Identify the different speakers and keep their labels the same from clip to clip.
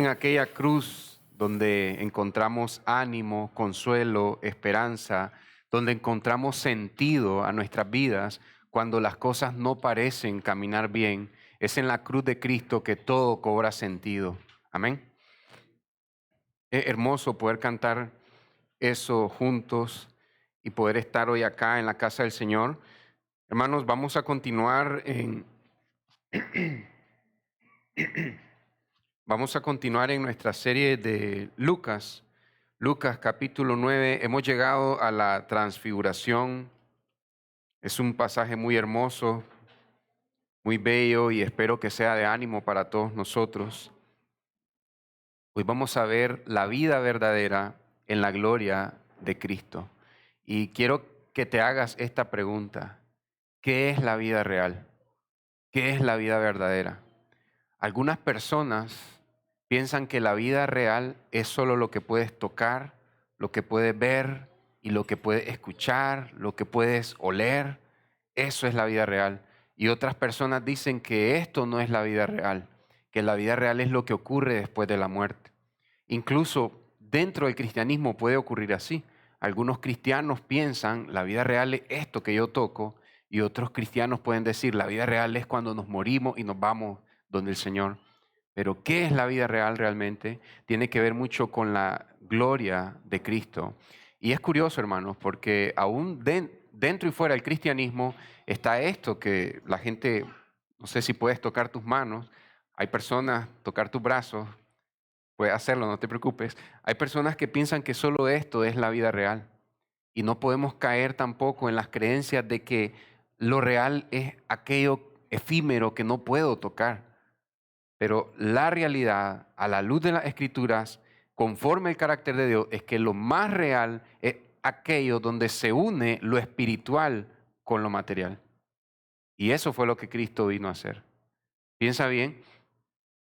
Speaker 1: En aquella cruz donde encontramos ánimo, consuelo, esperanza, donde encontramos sentido a nuestras vidas cuando las cosas no parecen caminar bien, es en la cruz de Cristo que todo cobra sentido. Amén. Es hermoso poder cantar eso juntos y poder estar hoy acá en la casa del Señor. Hermanos, vamos a continuar vamos a continuar en nuestra serie de Lucas. Lucas capítulo 9, hemos llegado a la transfiguración. Es un pasaje muy hermoso, muy bello y espero que sea de ánimo para todos nosotros. Hoy vamos a ver la vida verdadera en la gloria de Cristo. Y quiero que te hagas esta pregunta. ¿Qué es la vida real? ¿Qué es la vida verdadera? Algunas personas piensan que la vida real es solo lo que puedes tocar, lo que puedes ver y lo que puedes escuchar, lo que puedes oler. Eso es la vida real. Y otras personas dicen que esto no es la vida real, que la vida real es lo que ocurre después de la muerte. Incluso dentro del cristianismo puede ocurrir así. Algunos cristianos piensan la vida real es esto que yo toco y otros cristianos pueden decir la vida real es cuando nos morimos y nos vamos donde el Señor. Pero ¿qué es la vida real realmente? Tiene que ver mucho con la gloria de Cristo. Y es curioso, hermanos, porque aún dentro y fuera del cristianismo está esto que la gente, no sé si puedes tocar tus manos, hay personas, tocar tus brazos, puedes hacerlo, no te preocupes. Hay personas que piensan que solo esto es la vida real. Y no podemos caer tampoco en las creencias de que lo real es aquello efímero que no puedo tocar. Pero la realidad, a la luz de las Escrituras, conforme el carácter de Dios, es que lo más real es aquello donde se une lo espiritual con lo material. Y eso fue lo que Cristo vino a hacer. Piensa bien,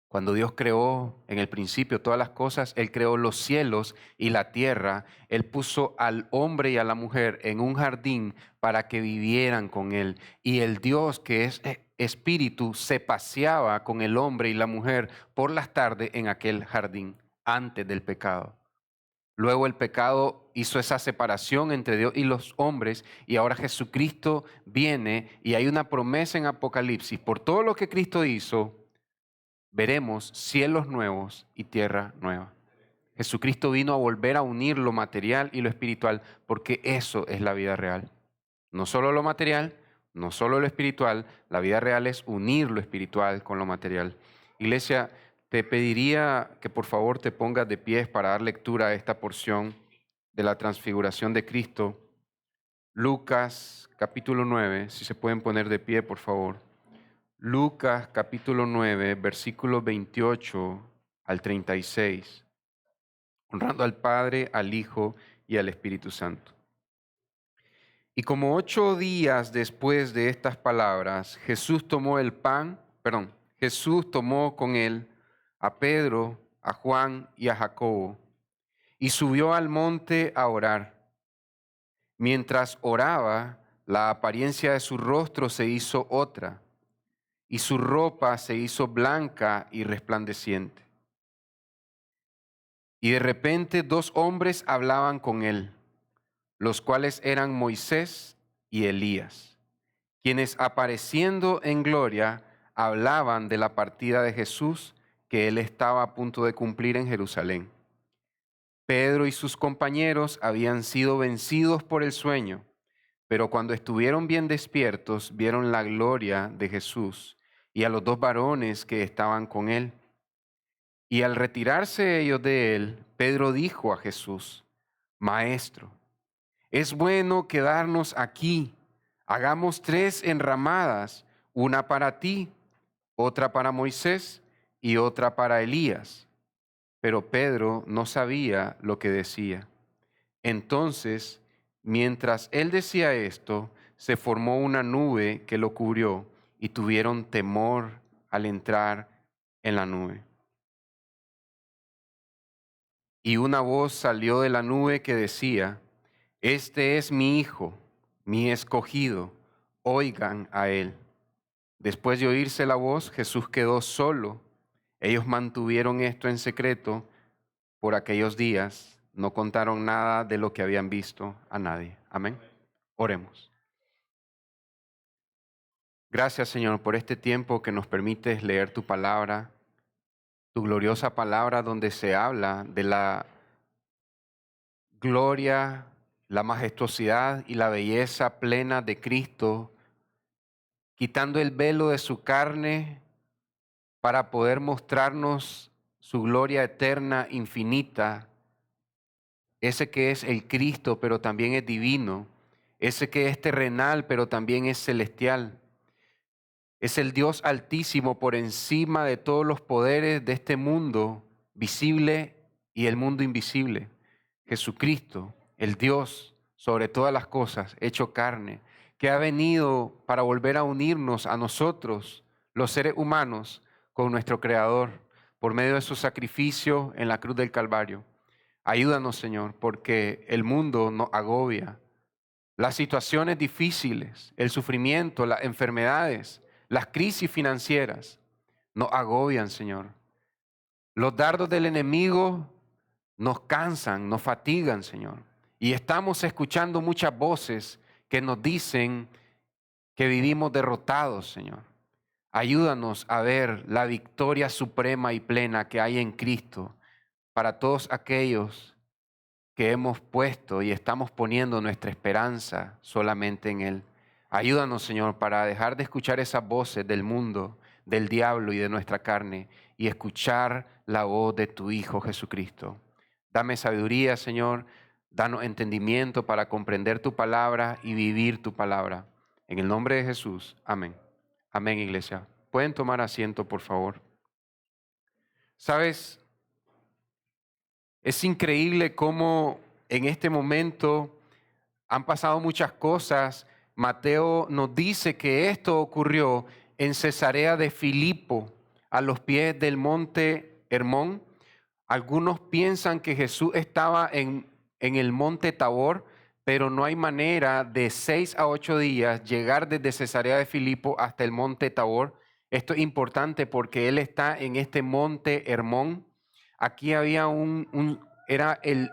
Speaker 1: cuando Dios creó en el principio todas las cosas, Él creó los cielos y la tierra. Él puso al hombre y a la mujer en un jardín para que vivieran con Él. Y el Dios que es espíritu se paseaba con el hombre y la mujer por las tardes en aquel jardín antes del pecado. Luego el pecado hizo esa separación entre Dios y los hombres y ahora Jesucristo viene y hay una promesa en Apocalipsis. Por todo lo que Cristo hizo, veremos cielos nuevos y tierra nueva. Jesucristo vino a volver a unir lo material y lo espiritual porque eso es la vida real. No solo lo material, no solo lo espiritual, la vida real es unir lo espiritual con lo material. Iglesia, te pediría que por favor te pongas de pies para dar lectura a esta porción de la transfiguración de Cristo. Lucas capítulo 9, si se pueden poner de pie por favor. Lucas capítulo 9, versículos 28 al 36, honrando al Padre, al Hijo y al Espíritu Santo. Y como 8 días después de estas palabras, Jesús tomó con él a Pedro, a Juan y a Jacobo, y subió al monte a orar. Mientras oraba, la apariencia de su rostro se hizo otra, y su ropa se hizo blanca y resplandeciente. Y de repente 2 hombres hablaban con él, los cuales eran Moisés y Elías, quienes apareciendo en gloria hablaban de la partida de Jesús que él estaba a punto de cumplir en Jerusalén. Pedro y sus compañeros habían sido vencidos por el sueño, pero cuando estuvieron bien despiertos vieron la gloria de Jesús y a los 2 varones que estaban con él. Y al retirarse ellos de él, Pedro dijo a Jesús: Maestro, es bueno quedarnos aquí. Hagamos 3 enramadas, una para ti, otra para Moisés y otra para Elías. Pero Pedro no sabía lo que decía. Entonces, mientras él decía esto, se formó una nube que lo cubrió y tuvieron temor al entrar en la nube. Y una voz salió de la nube que decía: Este es mi Hijo, mi escogido, oigan a él. Después de oírse la voz, Jesús quedó solo. Ellos mantuvieron esto en secreto por aquellos días, no contaron nada de lo que habían visto a nadie. Amén. Oremos. Gracias, Señor, por este tiempo que nos permites leer tu palabra, tu gloriosa palabra donde se habla de la gloria, la majestuosidad y la belleza plena de Cristo, quitando el velo de su carne para poder mostrarnos su gloria eterna, infinita, ese que es el Cristo, pero también es divino, ese que es terrenal, pero también es celestial. Es el Dios altísimo por encima de todos los poderes de este mundo visible y el mundo invisible. Jesucristo, el Dios sobre todas las cosas, hecho carne, que ha venido para volver a unirnos a nosotros, los seres humanos, con nuestro Creador, por medio de su sacrificio en la cruz del Calvario. Ayúdanos, Señor, porque el mundo nos agobia. Las situaciones difíciles, el sufrimiento, las enfermedades, las crisis financieras nos agobian, Señor. Los dardos del enemigo nos cansan, nos fatigan, Señor. Y estamos escuchando muchas voces que nos dicen que vivimos derrotados, Señor. Ayúdanos a ver la victoria suprema y plena que hay en Cristo para todos aquellos que hemos puesto y estamos poniendo nuestra esperanza solamente en Él. Ayúdanos, Señor, para dejar de escuchar esas voces del mundo, del diablo y de nuestra carne y escuchar la voz de tu Hijo Jesucristo. Dame sabiduría, Señor, danos entendimiento para comprender tu palabra y vivir tu palabra. En el nombre de Jesús, amén. Amén, iglesia. ¿Pueden tomar asiento, por favor? ¿Sabes? Es increíble cómo en este momento han pasado muchas cosas. Mateo nos dice que esto ocurrió en Cesarea de Filipo, a los pies del monte Hermón. Algunos piensan que Jesús estaba en el monte Tabor, pero no hay manera de 6 a 8 días llegar desde Cesarea de Filipo hasta el monte Tabor. Esto es importante porque él está en este monte Hermón. Aquí había era el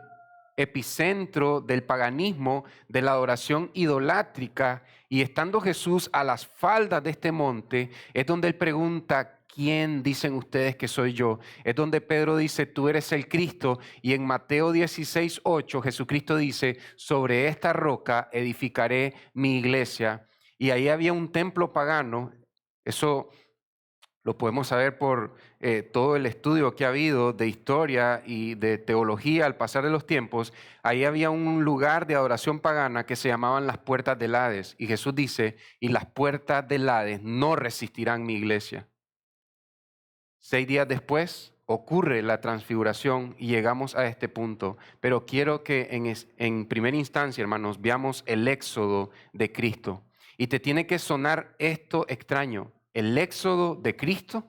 Speaker 1: epicentro del paganismo, de la adoración idolátrica, y estando Jesús a las faldas de este monte, es donde él pregunta: ¿quién dicen ustedes que soy yo? Es donde Pedro dice: tú eres el Cristo, y en Mateo 16:8 Jesucristo dice: sobre esta roca edificaré mi iglesia. Y ahí había un templo pagano. Eso lo podemos saber por todo el estudio que ha habido de historia y de teología al pasar de los tiempos. Ahí había un lugar de adoración pagana que se llamaban las puertas del Hades. Y Jesús dice: y las puertas del Hades no resistirán mi iglesia. 6 días después ocurre la transfiguración y llegamos a este punto. Pero quiero que en primera instancia, hermanos, veamos el éxodo de Cristo. Y te tiene que sonar esto extraño. El éxodo de Cristo.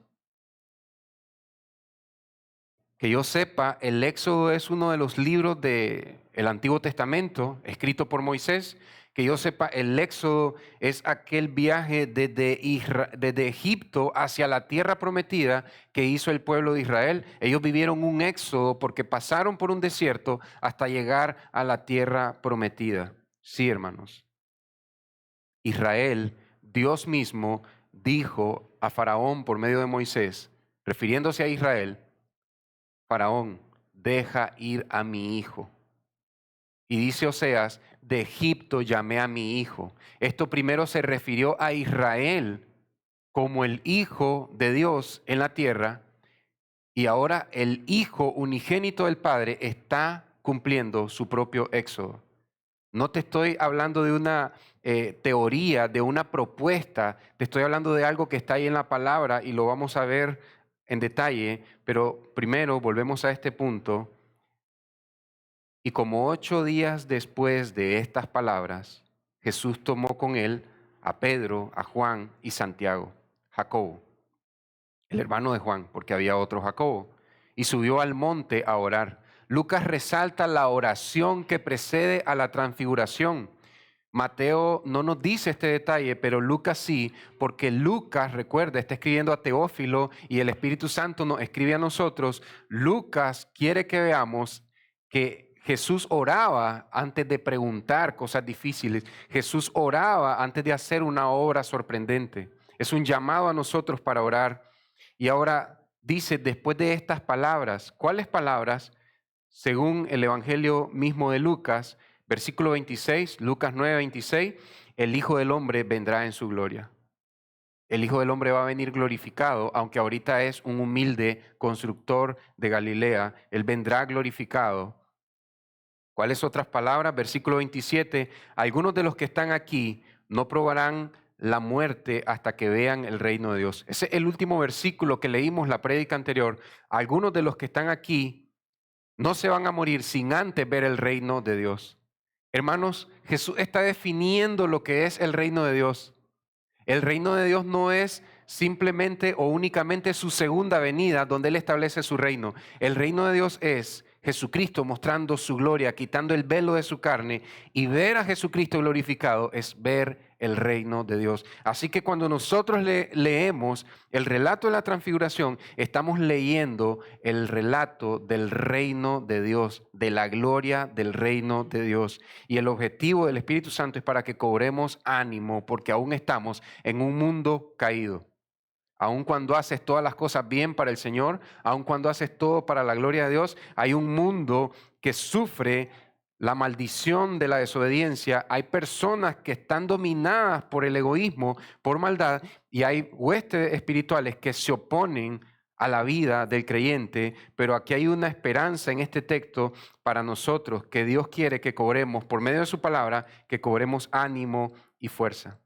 Speaker 1: Que yo sepa, el Éxodo es uno de los libros del Antiguo Testamento escrito por Moisés. Que yo sepa, el Éxodo es aquel viaje desde Egipto hacia la tierra prometida que hizo el pueblo de Israel. Ellos vivieron un éxodo porque pasaron por un desierto hasta llegar a la tierra prometida. Sí, hermanos. Israel, Dios mismo dijo a Faraón por medio de Moisés, refiriéndose a Israel: Faraón, deja ir a mi hijo. Y dice Oseas: de Egipto llamé a mi hijo. Esto primero se refirió a Israel como el hijo de Dios en la tierra, y ahora el hijo unigénito del Padre está cumpliendo su propio éxodo. No te estoy hablando de una teoría, de una propuesta, te estoy hablando de algo que está ahí en la palabra y lo vamos a ver en detalle, pero primero volvemos a este punto. Y como 8 días después de estas palabras, Jesús tomó con él a Pedro, a Juan y Santiago, Jacobo, el hermano de Juan, porque había otro Jacobo, y subió al monte a orar. Lucas resalta la oración que precede a la transfiguración. Mateo no nos dice este detalle, pero Lucas sí, porque Lucas, recuerda, está escribiendo a Teófilo y el Espíritu Santo nos escribe a nosotros. Lucas quiere que veamos que Jesús oraba antes de preguntar cosas difíciles. Jesús oraba antes de hacer una obra sorprendente. Es un llamado a nosotros para orar. Y ahora dice, después de estas palabras, ¿cuáles palabras? Según el Evangelio mismo de Lucas, versículo 26, Lucas 9, 26, el Hijo del Hombre vendrá en su gloria. El Hijo del Hombre va a venir glorificado, aunque ahorita es un humilde constructor de Galilea, Él vendrá glorificado. ¿Cuáles otras palabras? Versículo 27, algunos de los que están aquí no probarán la muerte hasta que vean el reino de Dios. Ese es el último versículo que leímos la prédica anterior. Algunos de los que están aquí no se van a morir sin antes ver el reino de Dios. Hermanos, Jesús está definiendo lo que es el reino de Dios. El reino de Dios no es simplemente o únicamente su segunda venida donde Él establece su reino. El reino de Dios es Jesucristo mostrando su gloria, quitando el velo de su carne, y ver a Jesucristo glorificado es ver el reino de Dios. Así que cuando nosotros leemos el relato de la transfiguración, estamos leyendo el relato del reino de Dios, de la gloria del reino de Dios. Y el objetivo del Espíritu Santo es para que cobremos ánimo, porque aún estamos en un mundo caído. Aun cuando haces todas las cosas bien para el Señor, aun cuando haces todo para la gloria de Dios, hay un mundo que sufre la maldición de la desobediencia. Hay personas que están dominadas por el egoísmo, por maldad, y hay huestes espirituales que se oponen a la vida del creyente. Pero aquí hay una esperanza en este texto para nosotros, que Dios quiere que cobremos, por medio de su palabra, que cobremos ánimo y fuerza.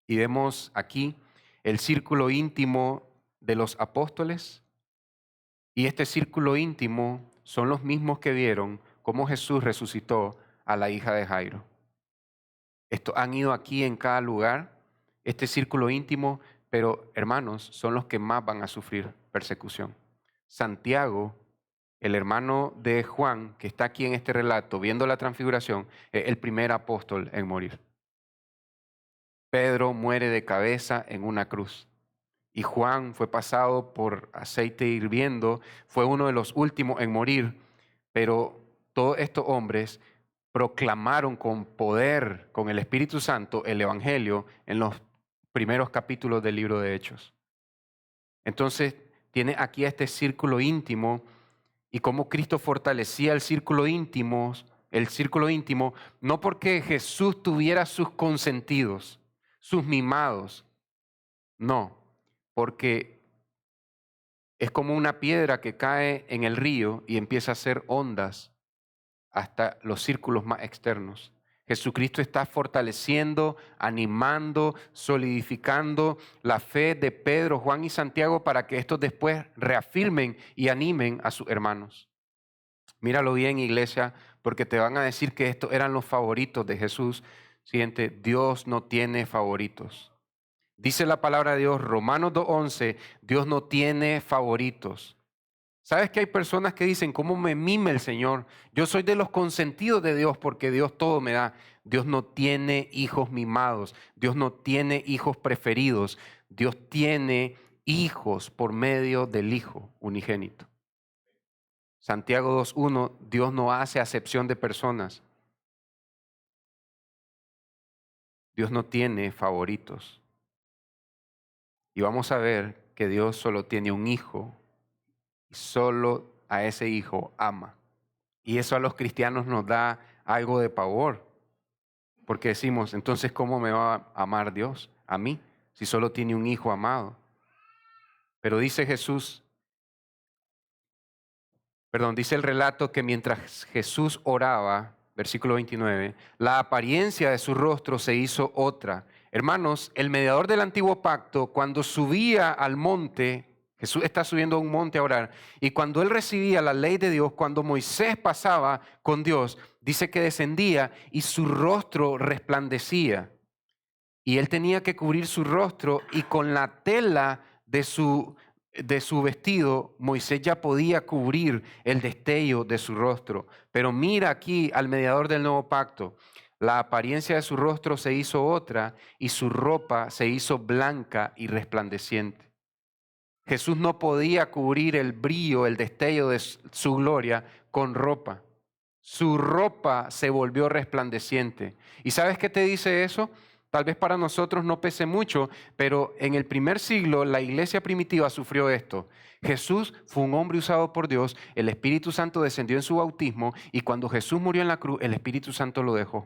Speaker 1: Y vemos aquí el círculo íntimo de los apóstoles, y este círculo íntimo son los mismos que vieron cómo Jesús resucitó a la hija de Jairo. Estos han ido aquí en cada lugar, este círculo íntimo, pero hermanos, son los que más van a sufrir persecución. Santiago, el hermano de Juan, que está aquí en este relato, viendo la transfiguración, es el primer apóstol en morir. Pedro muere de cabeza en una cruz. Y Juan fue pasado por aceite hirviendo, fue uno de los últimos en morir, pero todos estos hombres proclamaron con poder, con el Espíritu Santo, el Evangelio en los primeros capítulos del libro de Hechos. Entonces, tiene aquí este círculo íntimo y cómo Cristo fortalecía el círculo íntimo, no porque Jesús tuviera sus consentidos, sus mimados, no, porque es como una piedra que cae en el río y empieza a hacer ondas hasta los círculos más externos. Jesucristo está fortaleciendo, animando, solidificando la fe de Pedro, Juan y Santiago para que estos después reafirmen y animen a sus hermanos. Míralo bien, iglesia, porque te van a decir que estos eran los favoritos de Jesús. Siguiente, Dios no tiene favoritos. Dice la palabra de Dios, Romanos 2:11, Dios no tiene favoritos. ¿Sabes que hay personas que dicen, cómo me mima el Señor? Yo soy de los consentidos de Dios porque Dios todo me da. Dios no tiene hijos mimados. Dios no tiene hijos preferidos. Dios tiene hijos por medio del Hijo unigénito. Santiago 2:1, Dios no hace acepción de personas. Dios no tiene favoritos. Y vamos a ver que Dios solo tiene un hijo y solo a ese hijo ama. Y eso a los cristianos nos da algo de pavor, porque decimos, entonces, ¿cómo me va a amar Dios a mí si solo tiene un hijo amado? Pero dice dice el relato que mientras Jesús oraba, versículo 29, la apariencia de su rostro se hizo otra. Hermanos, el mediador del antiguo pacto, cuando subía al monte, Jesús está subiendo a un monte a orar, y cuando él recibía la ley de Dios, cuando Moisés pasaba con Dios, dice que descendía y su rostro resplandecía. Y él tenía que cubrir su rostro, y con la tela de su vestido, Moisés ya podía cubrir el destello de su rostro. Pero mira aquí al mediador del nuevo pacto. La apariencia de su rostro se hizo otra y su ropa se hizo blanca y resplandeciente. Jesús no podía cubrir el brillo, el destello de su gloria con ropa. Su ropa se volvió resplandeciente. ¿Y sabes qué te dice eso? Tal vez para nosotros no pese mucho, pero en el primer siglo la iglesia primitiva sufrió esto. Jesús fue un hombre usado por Dios, el Espíritu Santo descendió en su bautismo y cuando Jesús murió en la cruz, el Espíritu Santo lo dejó.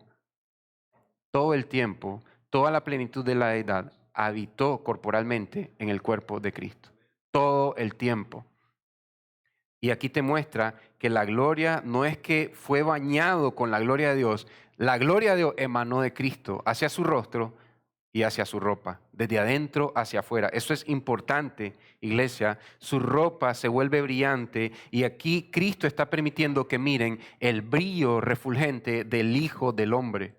Speaker 1: Todo el tiempo, toda la plenitud de la deidad habitó corporalmente en el cuerpo de Cristo. Todo el tiempo. Y aquí te muestra que la gloria no es que fue bañado con la gloria de Dios. La gloria de Dios emanó de Cristo hacia su rostro y hacia su ropa, desde adentro hacia afuera. Eso es importante, iglesia. Su ropa se vuelve brillante y aquí Cristo está permitiendo que miren el brillo refulgente del Hijo del Hombre.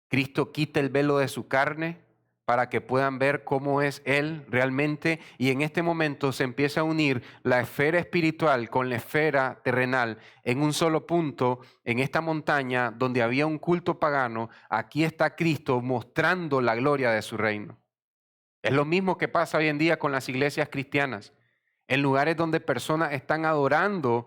Speaker 1: Cristo quita el velo de su carne para que puedan ver cómo es Él realmente y en este momento se empieza a unir la esfera espiritual con la esfera terrenal en un solo punto, en esta montaña donde había un culto pagano. Aquí está Cristo mostrando la gloria de su reino. Es lo mismo que pasa hoy en día con las iglesias cristianas. En lugares donde personas están adorando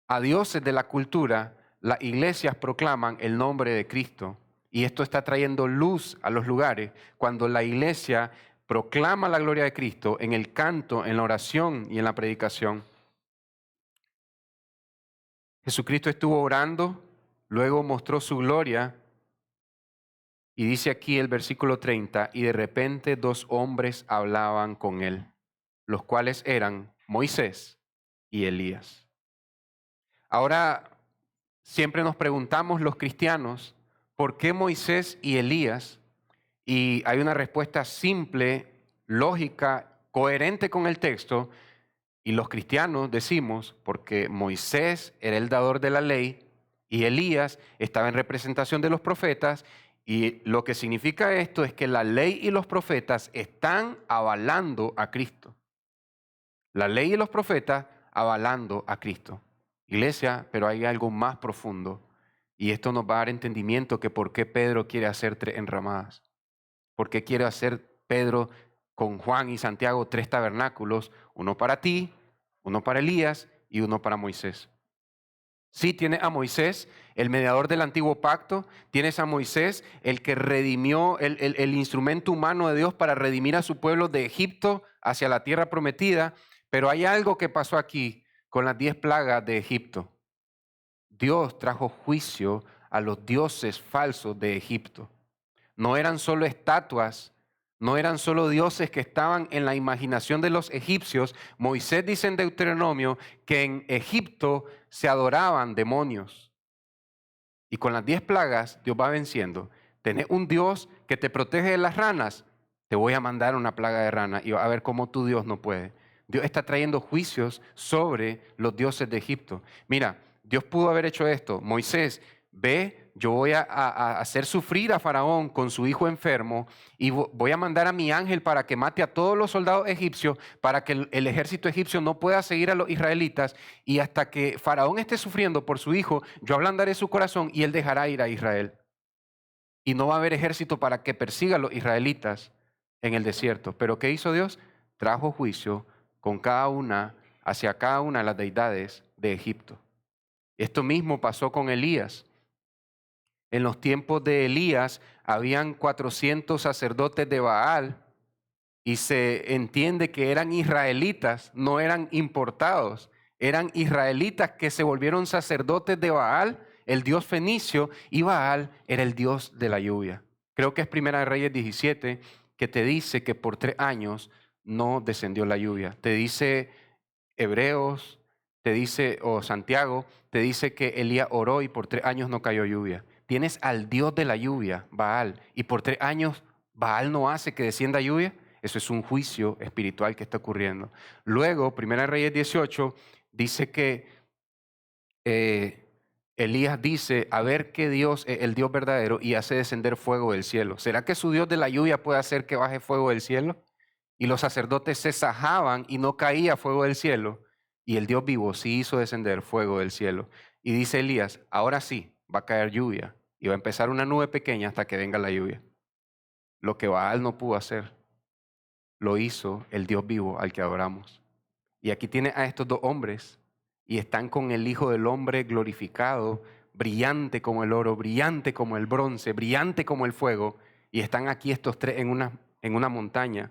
Speaker 1: a dioses de la cultura, las iglesias proclaman el nombre de Cristo. Y esto está trayendo luz a los lugares cuando la iglesia proclama la gloria de Cristo en el canto, en la oración y en la predicación. Jesucristo estuvo orando, luego mostró su gloria y dice aquí el versículo 30, y de repente dos hombres hablaban con él, los cuales eran Moisés y Elías. Ahora, siempre nos preguntamos los cristianos, ¿por qué Moisés y Elías? Y hay una respuesta simple, lógica, coherente con el texto. Y los cristianos decimos, porque Moisés era el dador de la ley y Elías estaba en representación de los profetas. Y lo que significa esto es que la ley y los profetas están avalando a Cristo. La ley y los profetas avalando a Cristo. Iglesia, pero hay algo más profundo. Y esto nos va a dar entendimiento que por qué Pedro quiere hacer 3 enramadas. ¿Por qué quiere hacer Pedro con Juan y Santiago 3 tabernáculos? Uno para ti, uno para Elías y uno para Moisés. Sí, tienes a Moisés, el mediador del antiguo pacto. Tienes a Moisés, el que redimió, el instrumento humano de Dios para redimir a su pueblo de Egipto hacia la tierra prometida. Pero hay algo que pasó aquí con las 10 plagas de Egipto. Dios trajo juicio a los dioses falsos de Egipto. No eran solo estatuas, no eran solo dioses que estaban en la imaginación de los egipcios. Moisés dice en Deuteronomio que en Egipto se adoraban demonios. Y con las 10 plagas Dios va venciendo. Tenés un Dios que te protege de las ranas, te voy a mandar una plaga de ranas y va a ver cómo tu Dios no puede. Dios está trayendo juicios sobre los dioses de Egipto. Mira, Dios pudo haber hecho esto. Moisés, ve, yo voy a hacer sufrir a Faraón con su hijo enfermo y voy a mandar a mi ángel para que mate a todos los soldados egipcios para que el ejército egipcio no pueda seguir a los israelitas y hasta que Faraón esté sufriendo por su hijo, yo ablandaré su corazón y él dejará ir a Israel. Y no va a haber ejército para que persiga a los israelitas en el desierto. Pero ¿qué hizo Dios? Trajo juicio con hacia cada una de las deidades de Egipto. Esto mismo pasó con Elías. En los tiempos de Elías habían 400 sacerdotes de Baal y se entiende que eran israelitas, no eran importados. Eran israelitas que se volvieron sacerdotes de Baal, el dios fenicio, y Baal era el dios de la lluvia. Creo que es Primera de Reyes 17 que te dice que por 3 años no descendió la lluvia. Te dice Hebreos, te dice, o Santiago, te dice que Elías oró y por 3 años no cayó lluvia. Tienes al Dios de la lluvia, Baal, y por 3 años Baal no hace que descienda lluvia. Eso es un juicio espiritual que está ocurriendo. Luego, Primera Reyes 18, dice que Elías dice, a ver qué Dios es el Dios verdadero y hace descender fuego del cielo. ¿Será que su Dios de la lluvia puede hacer que baje fuego del cielo? Y los sacerdotes se sajaban y no caía fuego del cielo. Y el Dios vivo sí hizo descender fuego del cielo. Y dice Elías, ahora sí, va a caer lluvia y va a empezar una nube pequeña hasta que venga la lluvia. Lo que Baal no pudo hacer, lo hizo el Dios vivo al que adoramos. Y aquí tiene a estos dos hombres y están con el Hijo del Hombre glorificado, brillante como el oro, brillante como el bronce, brillante como el fuego, y están aquí estos tres en una montaña.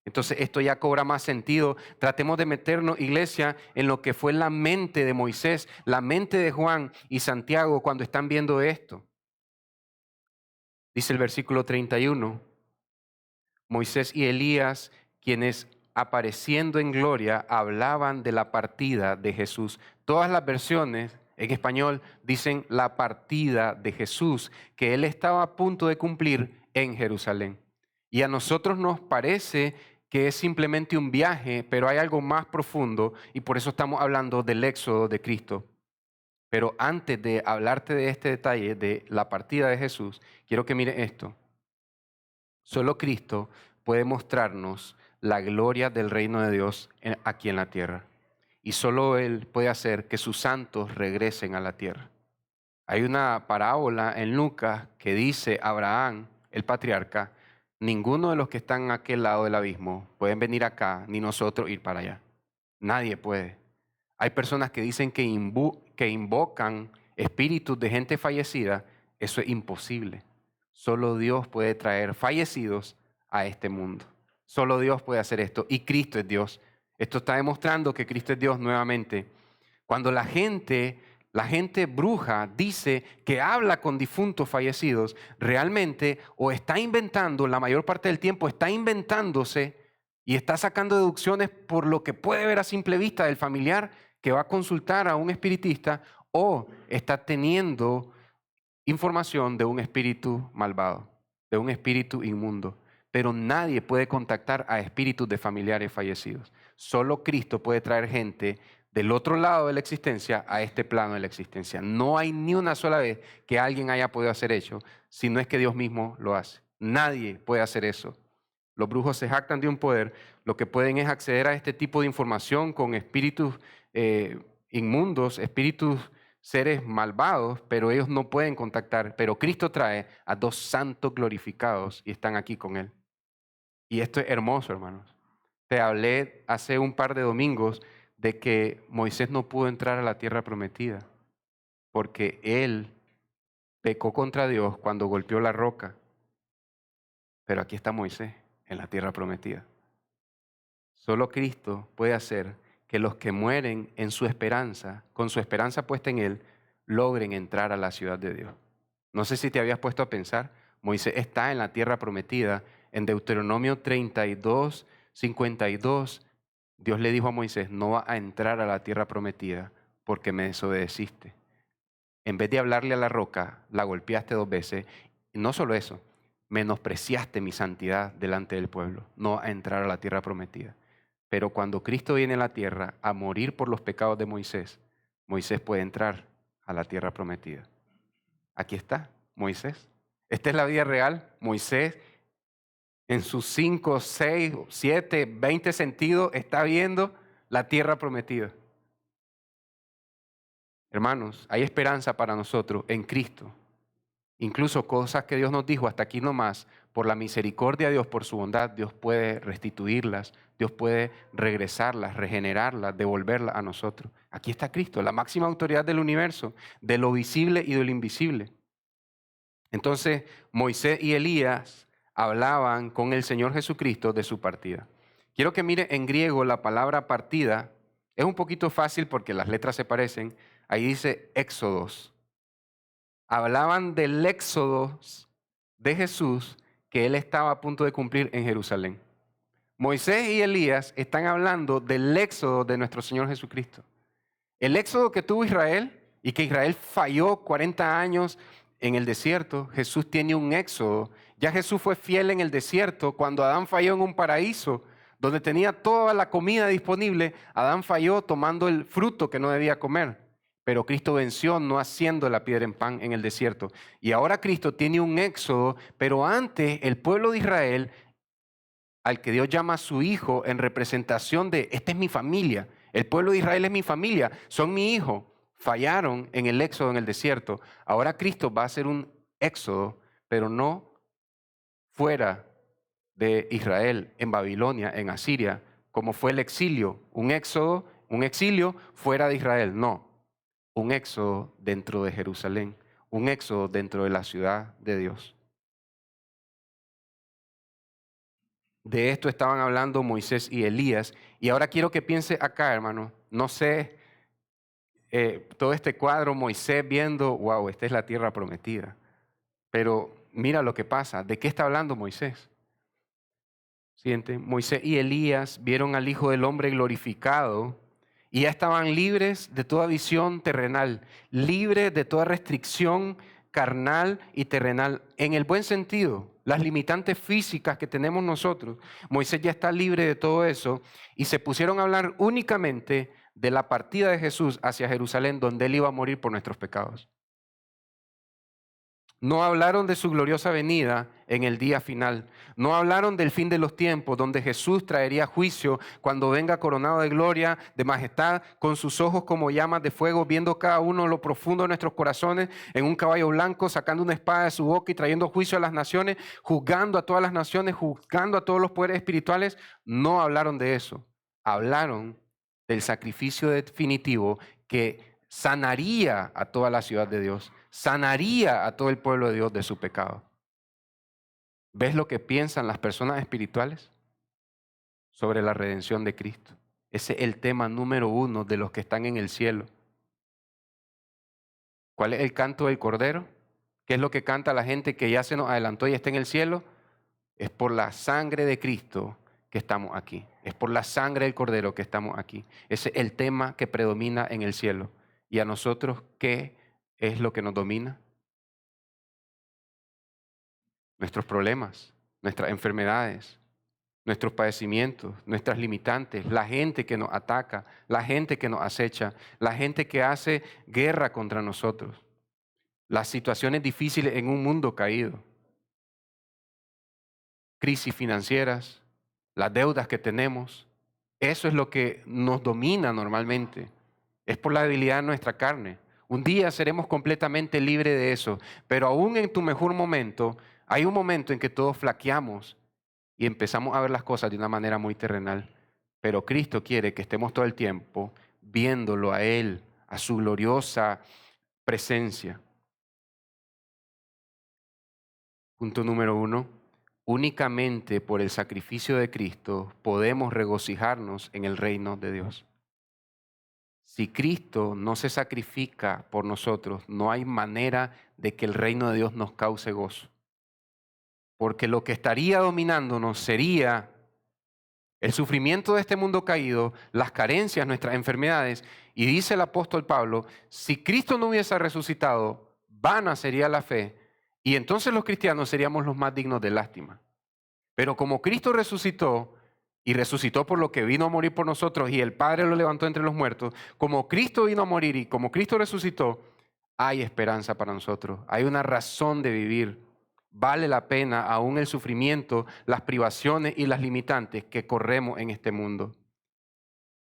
Speaker 1: Entonces esto ya cobra más sentido. Tratemos de meternos, iglesia, en lo que fue la mente de Moisés, la mente de Juan y Santiago cuando están viendo esto. Dice el versículo 31, Moisés y Elías, quienes apareciendo en gloria hablaban de la partida de Jesús. Todas las versiones en español dicen la partida de Jesús, que él estaba a punto de cumplir en Jerusalén. Y a nosotros nos parece que es simplemente un viaje, pero hay algo más profundo y por eso estamos hablando del éxodo de Cristo. Pero antes de hablarte de este detalle de la partida de Jesús, quiero que mire esto. Solo Cristo puede mostrarnos la gloria del reino de Dios aquí en la tierra. Y solo Él puede hacer que sus santos regresen a la tierra. Hay una parábola en Lucas que dice Abraham, el patriarca, ninguno de los que están a aquel lado del abismo pueden venir acá, ni nosotros ir para allá. Nadie puede. Hay personas que dicen que invocan espíritus de gente fallecida. Eso es imposible. Solo Dios puede traer fallecidos a este mundo. Solo Dios puede hacer esto. Y Cristo es Dios. Esto está demostrando que Cristo es Dios nuevamente. Cuando la gente bruja dice que habla con difuntos fallecidos, realmente o está inventando, la mayor parte del tiempo está inventándose y está sacando deducciones por lo que puede ver a simple vista del familiar que va a consultar a un espiritista, o está teniendo información de un espíritu malvado, de un espíritu inmundo. Pero nadie puede contactar a espíritus de familiares fallecidos. Solo Cristo puede traer gente del otro lado de la existencia a este plano de la existencia. No hay ni una sola vez que alguien haya podido hacer eso, si no es que Dios mismo lo hace. Nadie puede hacer eso. Los brujos se jactan de un poder. Lo que pueden es acceder a este tipo de información con espíritus inmundos, espíritus, seres malvados, pero ellos no pueden contactar. Pero Cristo trae a dos santos glorificados y están aquí con Él. Y esto es hermoso, hermanos. Te hablé hace un par de domingos de que Moisés no pudo entrar a la tierra prometida porque él pecó contra Dios cuando golpeó la roca. Pero aquí está Moisés en la tierra prometida. Solo Cristo puede hacer que los que mueren en su esperanza, con su esperanza puesta en Él, logren entrar a la ciudad de Dios. No sé si te habías puesto a pensar, Moisés está en la tierra prometida. En Deuteronomio 32, 52, Dios le dijo a Moisés, no va a entrar a la tierra prometida porque me desobedeciste. En vez de hablarle a la roca, la golpeaste 2 veces. Y no solo eso, menospreciaste mi santidad delante del pueblo. No va a entrar a la tierra prometida. Pero cuando Cristo viene a la tierra a morir por los pecados de Moisés, Moisés puede entrar a la tierra prometida. Aquí está Moisés. Esta es la vida real. Moisés, en sus 5, 6, 7, 20 sentidos, está viendo la tierra prometida. Hermanos, hay esperanza para nosotros en Cristo. Incluso cosas que Dios nos dijo hasta aquí nomás, por la misericordia de Dios, por su bondad, Dios puede restituirlas, Dios puede regresarlas, regenerarlas, devolverlas a nosotros. Aquí está Cristo, la máxima autoridad del universo, de lo visible y de lo invisible. Entonces, Moisés y Elías hablaban con el Señor Jesucristo de su partida. Quiero que mire en griego la palabra partida. Es un poquito fácil porque las letras se parecen. Ahí dice éxodos. Hablaban del éxodo de Jesús que él estaba a punto de cumplir en Jerusalén. Moisés y Elías están hablando del éxodo de nuestro Señor Jesucristo. El éxodo que tuvo Israel y que Israel falló 40 años en el desierto, Jesús tiene un éxodo. Ya Jesús fue fiel en el desierto cuando Adán falló en un paraíso donde tenía toda la comida disponible. Adán falló tomando el fruto que no debía comer. Pero Cristo venció no haciendo la piedra en pan en el desierto. Y ahora Cristo tiene un éxodo, pero antes el pueblo de Israel, al que Dios llama a su hijo en representación de, esta es mi familia, el pueblo de Israel es mi familia, son mi hijo, Fallaron en el éxodo en el desierto. Ahora Cristo va a hacer un éxodo, pero no fuera de Israel, en Babilonia, en Asiria, como fue el exilio. Un éxodo, un exilio fuera de Israel. No, un éxodo dentro de Jerusalén, un éxodo dentro de la ciudad de Dios. De esto estaban hablando Moisés y Elías. Y ahora quiero que piense acá, hermano. No sé, todo este cuadro, Moisés viendo, wow, esta es la tierra prometida. Pero mira lo que pasa. ¿De qué está hablando Moisés? Siguiente. Moisés y Elías vieron al Hijo del Hombre glorificado y ya estaban libres de toda visión terrenal, libres de toda restricción carnal y terrenal, en el buen sentido, las limitantes físicas que tenemos nosotros. Moisés ya está libre de todo eso y se pusieron a hablar únicamente de la partida de Jesús hacia Jerusalén, donde él iba a morir por nuestros pecados. No hablaron de su gloriosa venida en el día final. No hablaron del fin de los tiempos, donde Jesús traería juicio cuando venga coronado de gloria, de majestad, con sus ojos como llamas de fuego, viendo cada uno lo profundo de nuestros corazones, en un caballo blanco, sacando una espada de su boca y trayendo juicio a las naciones, juzgando a todas las naciones, juzgando a todos los poderes espirituales. No hablaron de eso. Hablaron del sacrificio definitivo que sanaría a toda la ciudad de Dios, sanaría a todo el pueblo de Dios de su pecado. ¿Ves lo que piensan las personas espirituales sobre la redención de Cristo? Ese es el tema número uno de los que están en el cielo. ¿Cuál es el canto del Cordero? ¿Qué es lo que canta la gente que ya se nos adelantó y está en el cielo? Es por la sangre de Cristo que estamos aquí. Es por la sangre del Cordero que estamos aquí. Ese es el tema que predomina en el cielo. ¿Y a nosotros qué es lo que nos domina? Nuestros problemas, nuestras enfermedades, nuestros padecimientos, nuestras limitantes, la gente que nos ataca, la gente que nos acecha, la gente que hace guerra contra nosotros, las situaciones difíciles en un mundo caído, crisis financieras, las deudas que tenemos. Eso es lo que nos domina normalmente. Es por la debilidad de nuestra carne. Un día seremos completamente libres de eso, pero aún en tu mejor momento, hay un momento en que todos flaqueamos y empezamos a ver las cosas de una manera muy terrenal. Pero Cristo quiere que estemos todo el tiempo viéndolo a Él, a su gloriosa presencia. Punto número 1. Únicamente por el sacrificio de Cristo podemos regocijarnos en el reino de Dios. Si Cristo no se sacrifica por nosotros, no hay manera de que el reino de Dios nos cause gozo. Porque lo que estaría dominándonos sería el sufrimiento de este mundo caído, las carencias, nuestras enfermedades. Y dice el apóstol Pablo, si Cristo no hubiese resucitado, vana sería la fe. Y entonces los cristianos seríamos los más dignos de lástima. Pero como Cristo resucitó, y resucitó por lo que vino a morir por nosotros, y el Padre lo levantó entre los muertos, como Cristo vino a morir y como Cristo resucitó, hay esperanza para nosotros. Hay una razón de vivir. Vale la pena aún el sufrimiento, las privaciones y las limitantes que corremos en este mundo.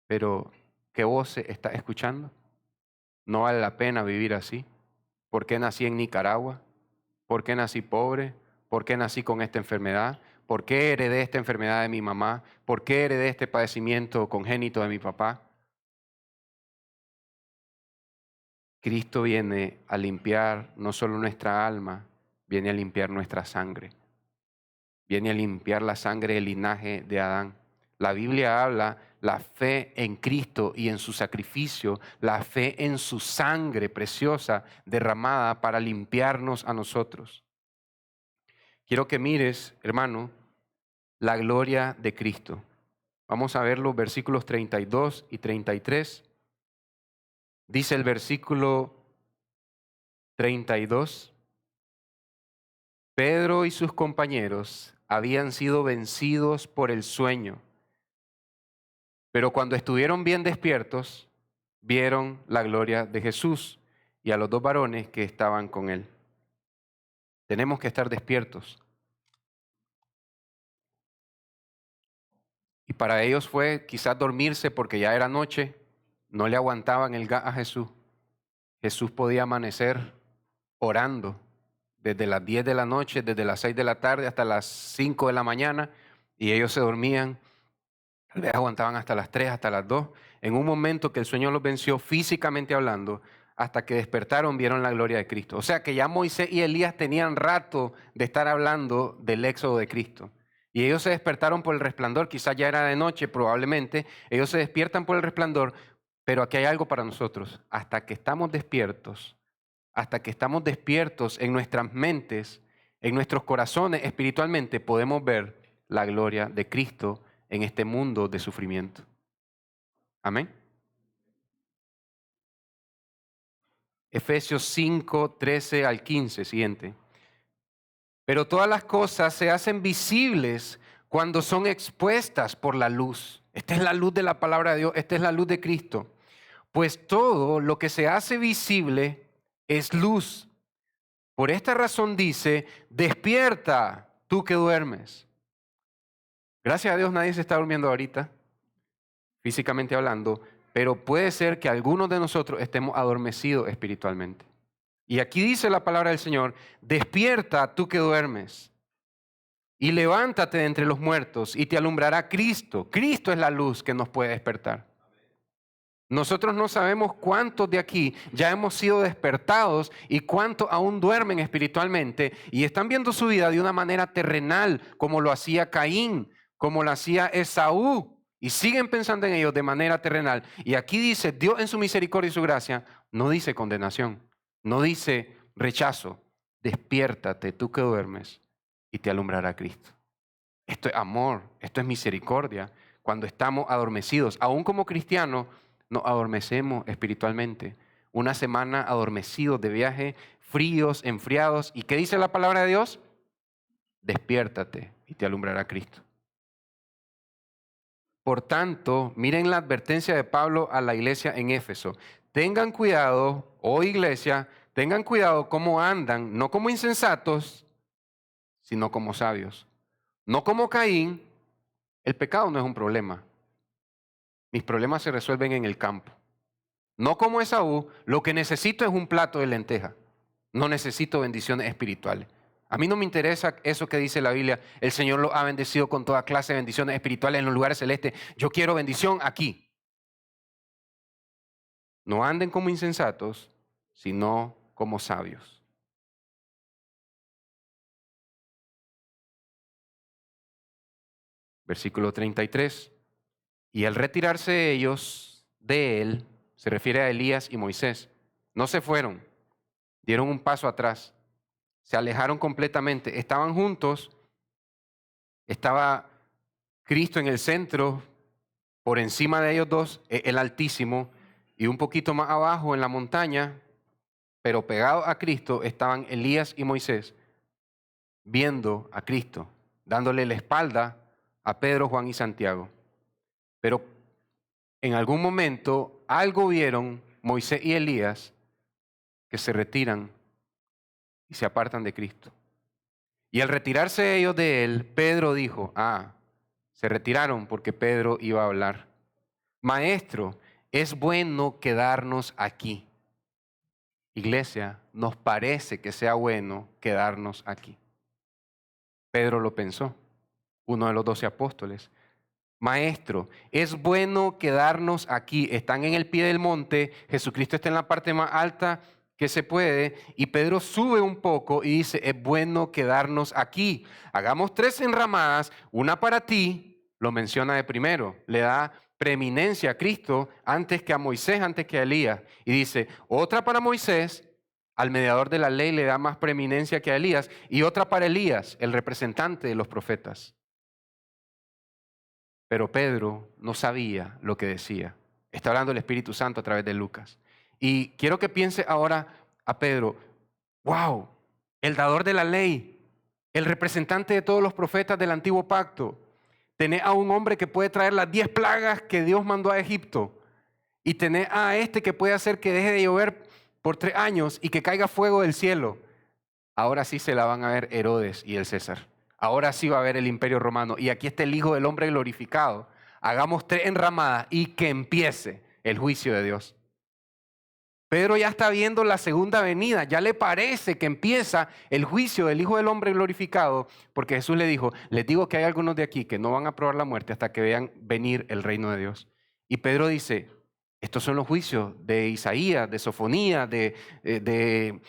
Speaker 1: Pero, ¿qué voz está escuchando? No vale la pena vivir así. ¿Por qué nací en Nicaragua? ¿Por qué nací pobre? ¿Por qué nací con esta enfermedad? ¿Por qué heredé esta enfermedad de mi mamá? ¿Por qué heredé este padecimiento congénito de mi papá? Cristo viene a limpiar no solo nuestra alma, viene a limpiar nuestra sangre. Viene a limpiar la sangre del linaje de Adán. La Biblia habla la fe en Cristo y en su sacrificio, la fe en su sangre preciosa derramada para limpiarnos a nosotros. Quiero que mires, hermano, la gloria de Cristo. Vamos a ver los versículos 32 y 33. Dice el versículo 32, Pedro y sus compañeros habían sido vencidos por el sueño, pero cuando estuvieron bien despiertos, vieron la gloria de Jesús y a los dos varones que estaban con él. Tenemos que estar despiertos. Y para ellos fue quizás dormirse porque ya era noche, no le aguantaban el gas a Jesús. Jesús podía amanecer orando desde las 10 de la noche, desde las 6 de la tarde hasta las 5 de la mañana, y ellos se dormían, tal vez aguantaban hasta las 3, hasta las 2. En un momento que el sueño los venció físicamente hablando, hasta que despertaron vieron la gloria de Cristo. O sea que ya Moisés y Elías tenían rato de estar hablando del éxodo de Cristo. Y ellos se despertaron por el resplandor, quizás ya era de noche probablemente, ellos se despiertan por el resplandor, pero aquí hay algo para nosotros. Hasta que estamos despiertos en nuestras mentes, en nuestros corazones espiritualmente, podemos ver la gloria de Cristo en este mundo de sufrimiento. Amén. Efesios 5, 13 al 15, siguiente. Pero todas las cosas se hacen visibles cuando son expuestas por la luz. Esta es la luz de la palabra de Dios, esta es la luz de Cristo. Pues todo lo que se hace visible es luz. Por esta razón dice, despierta tú que duermes. Gracias a Dios nadie se está durmiendo ahorita, físicamente hablando, pero puede ser que algunos de nosotros estemos adormecidos espiritualmente. Y aquí dice la palabra del Señor, despierta tú que duermes y levántate de entre los muertos y te alumbrará Cristo. Cristo es la luz que nos puede despertar. Nosotros no sabemos cuántos de aquí ya hemos sido despertados y cuántos aún duermen espiritualmente y están viendo su vida de una manera terrenal, como lo hacía Caín, como lo hacía Esaú, y siguen pensando en ellos de manera terrenal. Y aquí dice, Dios en su misericordia y su gracia, no dice condenación, no dice rechazo. Despiértate tú que duermes y te alumbrará Cristo. Esto es amor, esto es misericordia. Cuando estamos adormecidos, aún como cristianos, nos adormecemos espiritualmente. Una semana adormecidos de viaje, fríos, enfriados. ¿Y qué dice la palabra de Dios? Despiértate y te alumbrará Cristo. Por tanto, miren la advertencia de Pablo a la iglesia en Éfeso. Tengan cuidado, oh iglesia, tengan cuidado cómo andan, no como insensatos, sino como sabios. No como Caín. El pecado no es un problema. Mis problemas se resuelven en el campo. No como Esaú, lo que necesito es un plato de lenteja. No necesito bendiciones espirituales. A mí no me interesa eso que dice la Biblia. El Señor lo ha bendecido con toda clase de bendiciones espirituales en los lugares celestes. Yo quiero bendición aquí. No anden como insensatos, sino como sabios. Versículo 33. Y al retirarse ellos de él, se refiere a Elías y Moisés, no se fueron, dieron un paso atrás, se alejaron completamente, estaban juntos, estaba Cristo en el centro, por encima de ellos dos, el Altísimo, y un poquito más abajo en la montaña, pero pegados a Cristo, estaban Elías y Moisés, viendo a Cristo, dándole la espalda a Pedro, Juan y Santiago. Pero en algún momento algo vieron Moisés y Elías que se retiran y se apartan de Cristo. Y al retirarse ellos de él, Pedro dijo, se retiraron porque Pedro iba a hablar. Maestro, es bueno quedarnos aquí. Iglesia, nos parece que sea bueno quedarnos aquí. Pedro lo pensó, uno de los 12 apóstoles. Maestro, es bueno quedarnos aquí. Están en el pie del monte, Jesucristo está en la parte más alta que se puede, y Pedro sube un poco y dice, es bueno quedarnos aquí. Hagamos 3 enramadas, una para ti, lo menciona de primero, le da preeminencia a Cristo antes que a Moisés, antes que a Elías. Y dice, otra para Moisés, al mediador de la ley le da más preeminencia que a Elías, y otra para Elías, el representante de los profetas. Pero Pedro no sabía lo que decía. Está hablando el Espíritu Santo a través de Lucas. Y quiero que piense ahora a Pedro, wow, el dador de la ley, el representante de todos los profetas del antiguo pacto. Tenés a un hombre que puede traer las 10 plagas que Dios mandó a Egipto. Y tenés a este que puede hacer que deje de llover por 3 años y que caiga fuego del cielo. Ahora sí se la van a ver Herodes y el César. Ahora sí va a haber el imperio romano. Y aquí está el Hijo del Hombre glorificado. Hagamos 3 enramadas y que empiece el juicio de Dios. Pedro ya está viendo la segunda venida, ya le parece que empieza el juicio del Hijo del Hombre glorificado, porque Jesús le dijo, les digo que hay algunos de aquí que no van a probar la muerte hasta que vean venir el reino de Dios. Y Pedro dice, estos son los juicios de Isaías, de Sofonías, de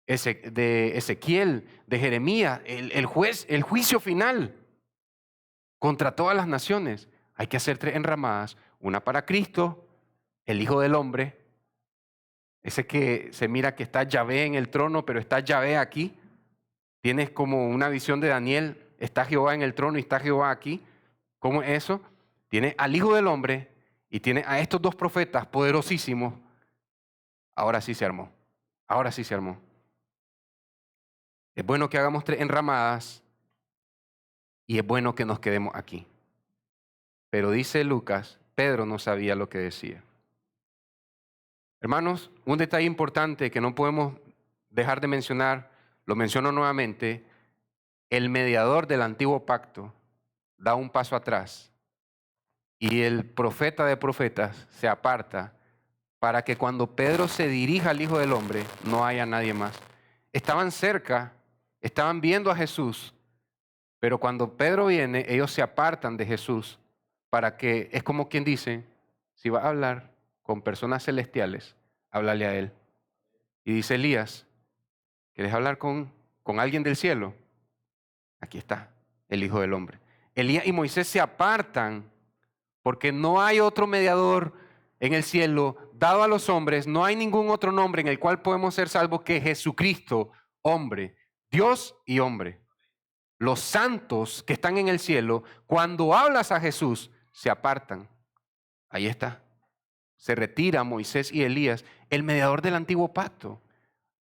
Speaker 1: Ezequiel, de Jeremías, el juicio final contra todas las naciones. Hay que hacer 3 enramadas, una para Cristo, el Hijo del Hombre, ese que se mira que está Yahvé en el trono, pero está Yahvé aquí. Tienes como una visión de Daniel, está Jehová en el trono y está Jehová aquí. ¿Cómo es eso? Tiene al Hijo del Hombre y tiene a estos 2 profetas poderosísimos. Ahora sí se armó. Ahora sí se armó. Es bueno que hagamos 3 enramadas y es bueno que nos quedemos aquí. Pero dice Lucas, Pedro no sabía lo que decía. Hermanos, un detalle importante que no podemos dejar de mencionar, lo menciono nuevamente, el mediador del antiguo pacto da un paso atrás y el profeta de profetas se aparta para que cuando Pedro se dirija al Hijo del Hombre no haya nadie más. Estaban cerca, estaban viendo a Jesús, pero cuando Pedro viene, ellos se apartan de Jesús para que, es como quien dice, si va a hablar con personas celestiales, háblale a él. Y dice Elías, ¿quieres hablar con alguien del cielo? Aquí está, el Hijo del Hombre. Elías y Moisés se apartan porque no hay otro mediador en el cielo dado a los hombres, no hay ningún otro nombre en el cual podemos ser salvos que Jesucristo, hombre, Dios y hombre. Los santos que están en el cielo, cuando hablas a Jesús, se apartan. Ahí está. Se retira Moisés y Elías, el mediador del antiguo pacto.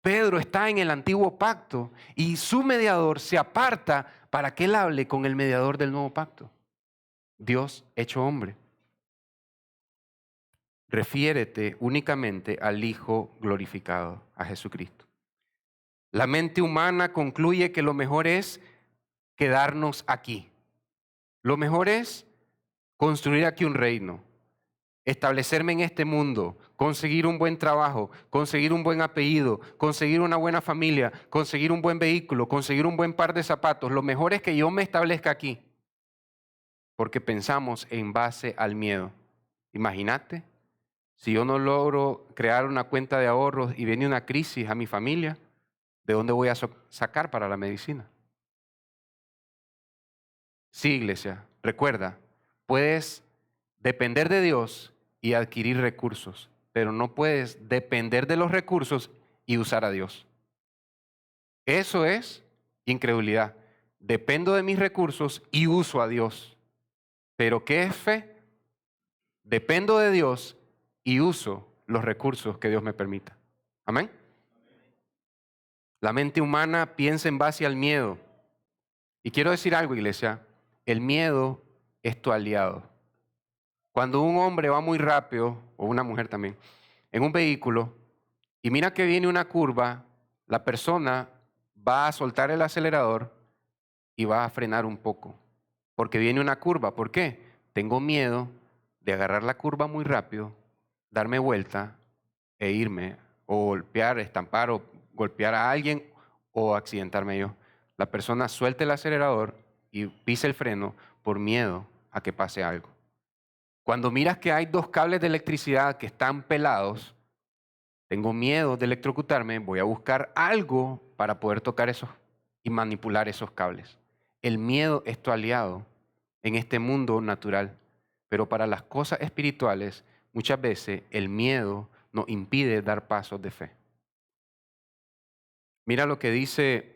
Speaker 1: Pedro está en el antiguo pacto y su mediador se aparta para que él hable con el mediador del nuevo pacto. Dios hecho hombre. Refiérete únicamente al Hijo glorificado, a Jesucristo. La mente humana concluye que lo mejor es quedarnos aquí. Lo mejor es construir aquí un reino, establecerme en este mundo, conseguir un buen trabajo, conseguir un buen apellido, conseguir una buena familia, conseguir un buen vehículo, conseguir un buen par de zapatos. Lo mejor es que yo me establezca aquí, porque pensamos en base al miedo. Imagínate, si yo no logro crear una cuenta de ahorros y viene una crisis a mi familia, ¿de dónde voy a sacar para la medicina? Sí, iglesia, recuerda, puedes depender de Dios y adquirir recursos, pero no puedes depender de los recursos y usar a Dios. Eso es incredulidad. Dependo de mis recursos y uso a Dios. ¿Pero qué es fe? Dependo de Dios y uso los recursos que Dios me permita. Amén. La mente humana piensa en base al miedo. Y quiero decir algo, iglesia, el miedo es tu aliado. Cuando un hombre va muy rápido, o una mujer también, en un vehículo, y mira que viene una curva, la persona va a soltar el acelerador y va a frenar un poco, porque viene una curva. ¿Por qué? Tengo miedo de agarrar la curva muy rápido, darme vuelta e irme, o golpear, estampar o golpear a alguien o accidentarme yo. La persona suelta el acelerador y pisa el freno por miedo a que pase algo. Cuando miras que hay 2 cables de electricidad que están pelados, tengo miedo de electrocutarme, voy a buscar algo para poder tocar esos y manipular esos cables. El miedo es tu aliado en este mundo natural, pero para las cosas espirituales, muchas veces el miedo nos impide dar pasos de fe. Mira lo que dice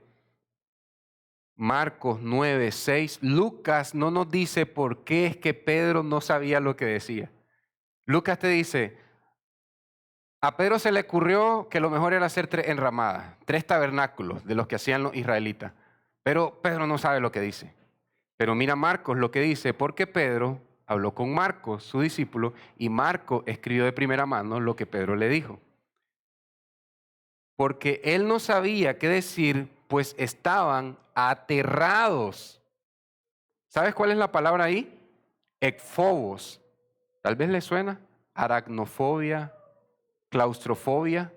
Speaker 1: Marcos 9:6. Lucas no nos dice por qué es que Pedro no sabía lo que decía. Lucas te dice, a Pedro se le ocurrió que lo mejor era hacer 3 enramadas, 3 tabernáculos de los que hacían los israelitas. Pero Pedro no sabe lo que dice. Pero mira Marcos lo que dice, porque Pedro habló con Marcos, su discípulo, y Marcos escribió de primera mano lo que Pedro le dijo. Porque él no sabía qué decir, pues estaban aterrados. ¿Sabes cuál es la palabra ahí? Ekphobos. Tal vez le suena. Aracnofobia, claustrofobia,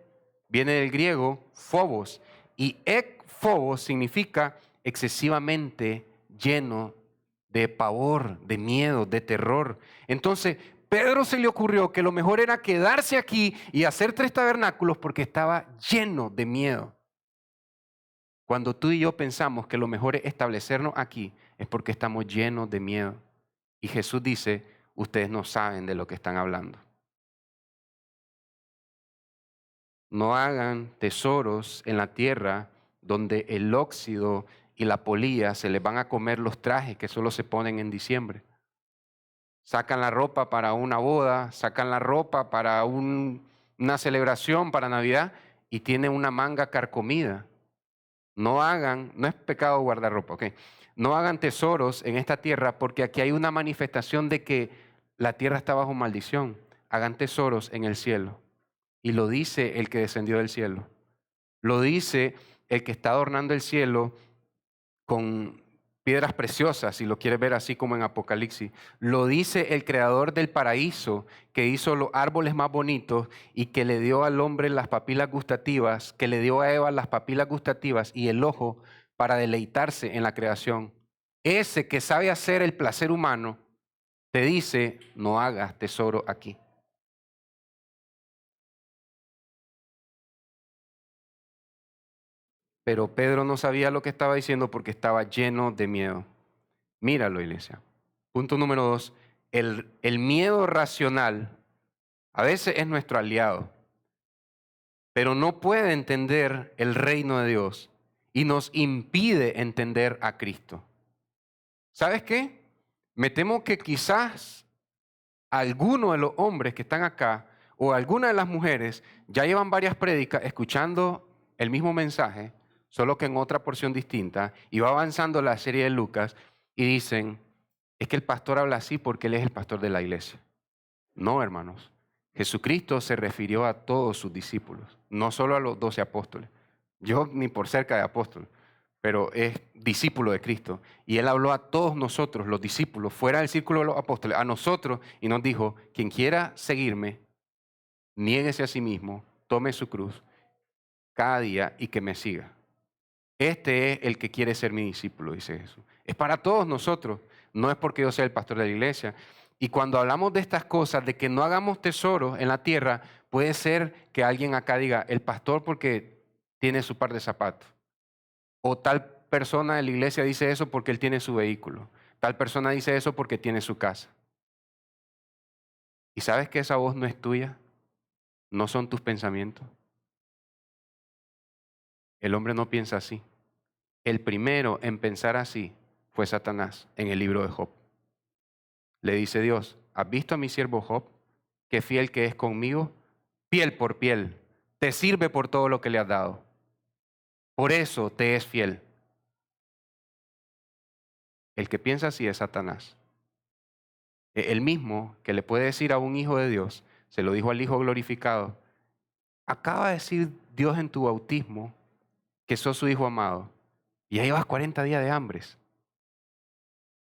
Speaker 1: viene del griego phobos, y ekphobos significa excesivamente lleno de pavor, de miedo, de terror. Entonces, Pedro se le ocurrió que lo mejor era quedarse aquí y hacer 3 tabernáculos porque estaba lleno de miedo. Cuando tú y yo pensamos que lo mejor es establecernos aquí, es porque estamos llenos de miedo. Y Jesús dice, ustedes no saben de lo que están hablando. No hagan tesoros en la tierra donde el óxido y la polilla se les van a comer los trajes que solo se ponen en diciembre. Sacan la ropa para una boda, sacan la ropa para una celebración, para Navidad, y tiene una manga carcomida. No hagan, no es pecado guardar ropa, ¿ok? No hagan tesoros en esta tierra porque aquí hay una manifestación de que la tierra está bajo maldición. Hagan tesoros en el cielo. Y lo dice el que descendió del cielo. Lo dice el que está adornando el cielo con piedras preciosas, si lo quieres ver así como en Apocalipsis. Lo dice el creador del paraíso, que hizo los árboles más bonitos y que le dio al hombre las papilas gustativas, que le dio a Eva las papilas gustativas y el ojo para deleitarse en la creación. Ese que sabe hacer el placer humano, te dice, no hagas tesoro aquí. Pero Pedro no sabía lo que estaba diciendo porque estaba lleno de miedo. Míralo, iglesia. Punto número 2. El miedo racional a veces es nuestro aliado, pero no puede entender el reino de Dios y nos impide entender a Cristo. ¿Sabes qué? Me temo que quizás algunos de los hombres que están acá o algunas de las mujeres ya llevan varias prédicas escuchando el mismo mensaje, solo que en otra porción distinta, y va avanzando la serie de Lucas y dicen, es que el pastor habla así porque él es el pastor de la iglesia. No, hermanos. Jesucristo se refirió a todos sus discípulos, no solo a los 12 apóstoles. Yo ni por cerca de apóstol, pero es discípulo de Cristo. Y Él habló a todos nosotros, los discípulos, fuera del círculo de los apóstoles, a nosotros, y nos dijo, quien quiera seguirme, niéguese a sí mismo, tome su cruz cada día y que me siga. Este es el que quiere ser mi discípulo, dice Jesús. Es para todos nosotros, no es porque yo sea el pastor de la iglesia. Y cuando hablamos de estas cosas, de que no hagamos tesoros en la tierra, puede ser que alguien acá diga, el pastor porque tiene su par de zapatos. O tal persona de la iglesia dice eso porque él tiene su vehículo. Tal persona dice eso porque tiene su casa. ¿Y sabes que esa voz no es tuya? No son tus pensamientos. El hombre no piensa así. El primero en pensar así fue Satanás en el libro de Job. Le dice Dios, ¿has visto a mi siervo Job? Qué fiel que es conmigo, piel por piel, te sirve por todo lo que le has dado. Por eso te es fiel. El que piensa así es Satanás. El mismo que le puede decir a un hijo de Dios, se lo dijo al hijo glorificado, acaba de decir Dios en tu bautismo que sos su hijo amado y ya llevas 40 días de hambres.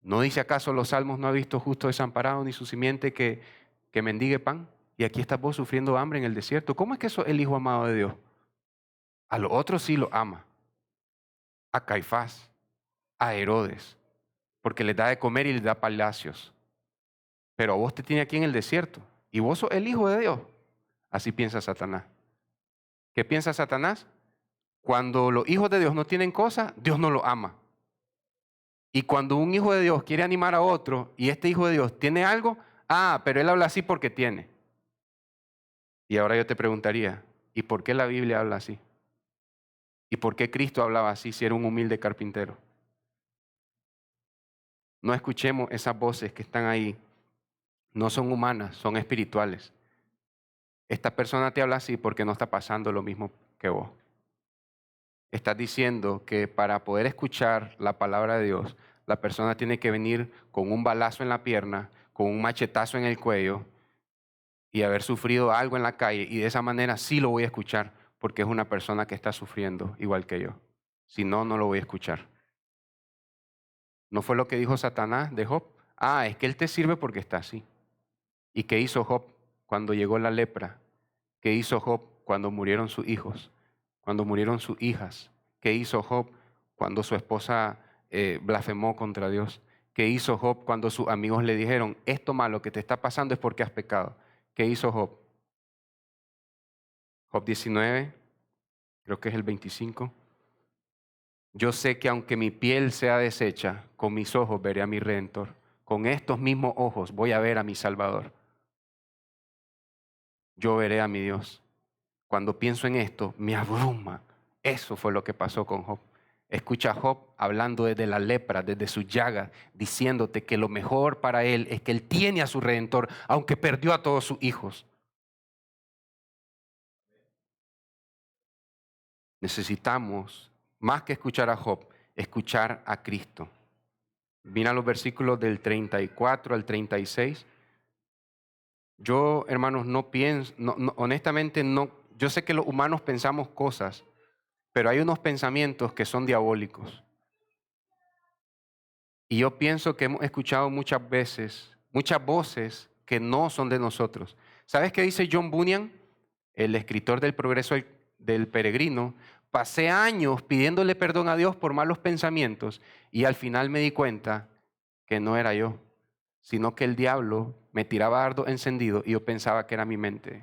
Speaker 1: ¿No dice acaso los salmos, no ha visto justo desamparado ni su simiente que mendigue pan? Y aquí estás vos sufriendo hambre en el desierto. ¿Cómo es que sos el hijo amado de Dios? A los otros sí lo ama. A Caifás, a Herodes, porque les da de comer y les da palacios. Pero a vos te tiene aquí en el desierto y vos sos el hijo de Dios. Así piensa Satanás. ¿Qué piensa Satanás? Cuando los hijos de Dios no tienen cosas, Dios no los ama. Y cuando un hijo de Dios quiere animar a otro y este hijo de Dios tiene algo, pero él habla así porque tiene. Y ahora yo te preguntaría, ¿y por qué la Biblia habla así? ¿Y por qué Cristo hablaba así si era un humilde carpintero? No escuchemos esas voces que están ahí. No son humanas, son espirituales. Esta persona te habla así porque no está pasando lo mismo que vos. Estás diciendo que para poder escuchar la palabra de Dios, la persona tiene que venir con un balazo en la pierna, con un machetazo en el cuello y haber sufrido algo en la calle, y de esa manera sí lo voy a escuchar porque es una persona que está sufriendo igual que yo. Si no, no lo voy a escuchar. ¿No fue lo que dijo Satanás de Job? Es que él te sirve porque está así. ¿Y qué hizo Job cuando llegó la lepra? ¿Qué hizo Job cuando murieron sus hijos? Cuando murieron sus hijas. ¿Qué hizo Job cuando su esposa blasfemó contra Dios? ¿Qué hizo Job cuando sus amigos le dijeron, esto malo que te está pasando es porque has pecado? ¿Qué hizo Job? Job 19, creo que es el 25. Yo sé que aunque mi piel sea deshecha, con mis ojos veré a mi Redentor. Con estos mismos ojos voy a ver a mi Salvador. Yo veré a mi Dios. Cuando pienso en esto, me abruma. Eso fue lo que pasó con Job. Escucha a Job hablando desde la lepra, desde su llaga, diciéndote que lo mejor para él es que él tiene a su Redentor, aunque perdió a todos sus hijos. Necesitamos, más que escuchar a Job, escuchar a Cristo. Mira los versículos del 34 al 36. Yo, hermanos, no pienso, honestamente no, yo sé que los humanos pensamos cosas, pero hay unos pensamientos que son diabólicos. Y yo pienso que hemos escuchado muchas veces, muchas voces que no son de nosotros. ¿Sabes qué dice John Bunyan, el escritor del Progreso del Peregrino? Pasé años pidiéndole perdón a Dios por malos pensamientos y al final me di cuenta que no era yo, sino que el diablo me tiraba dardos encendidos y yo pensaba que era mi mente.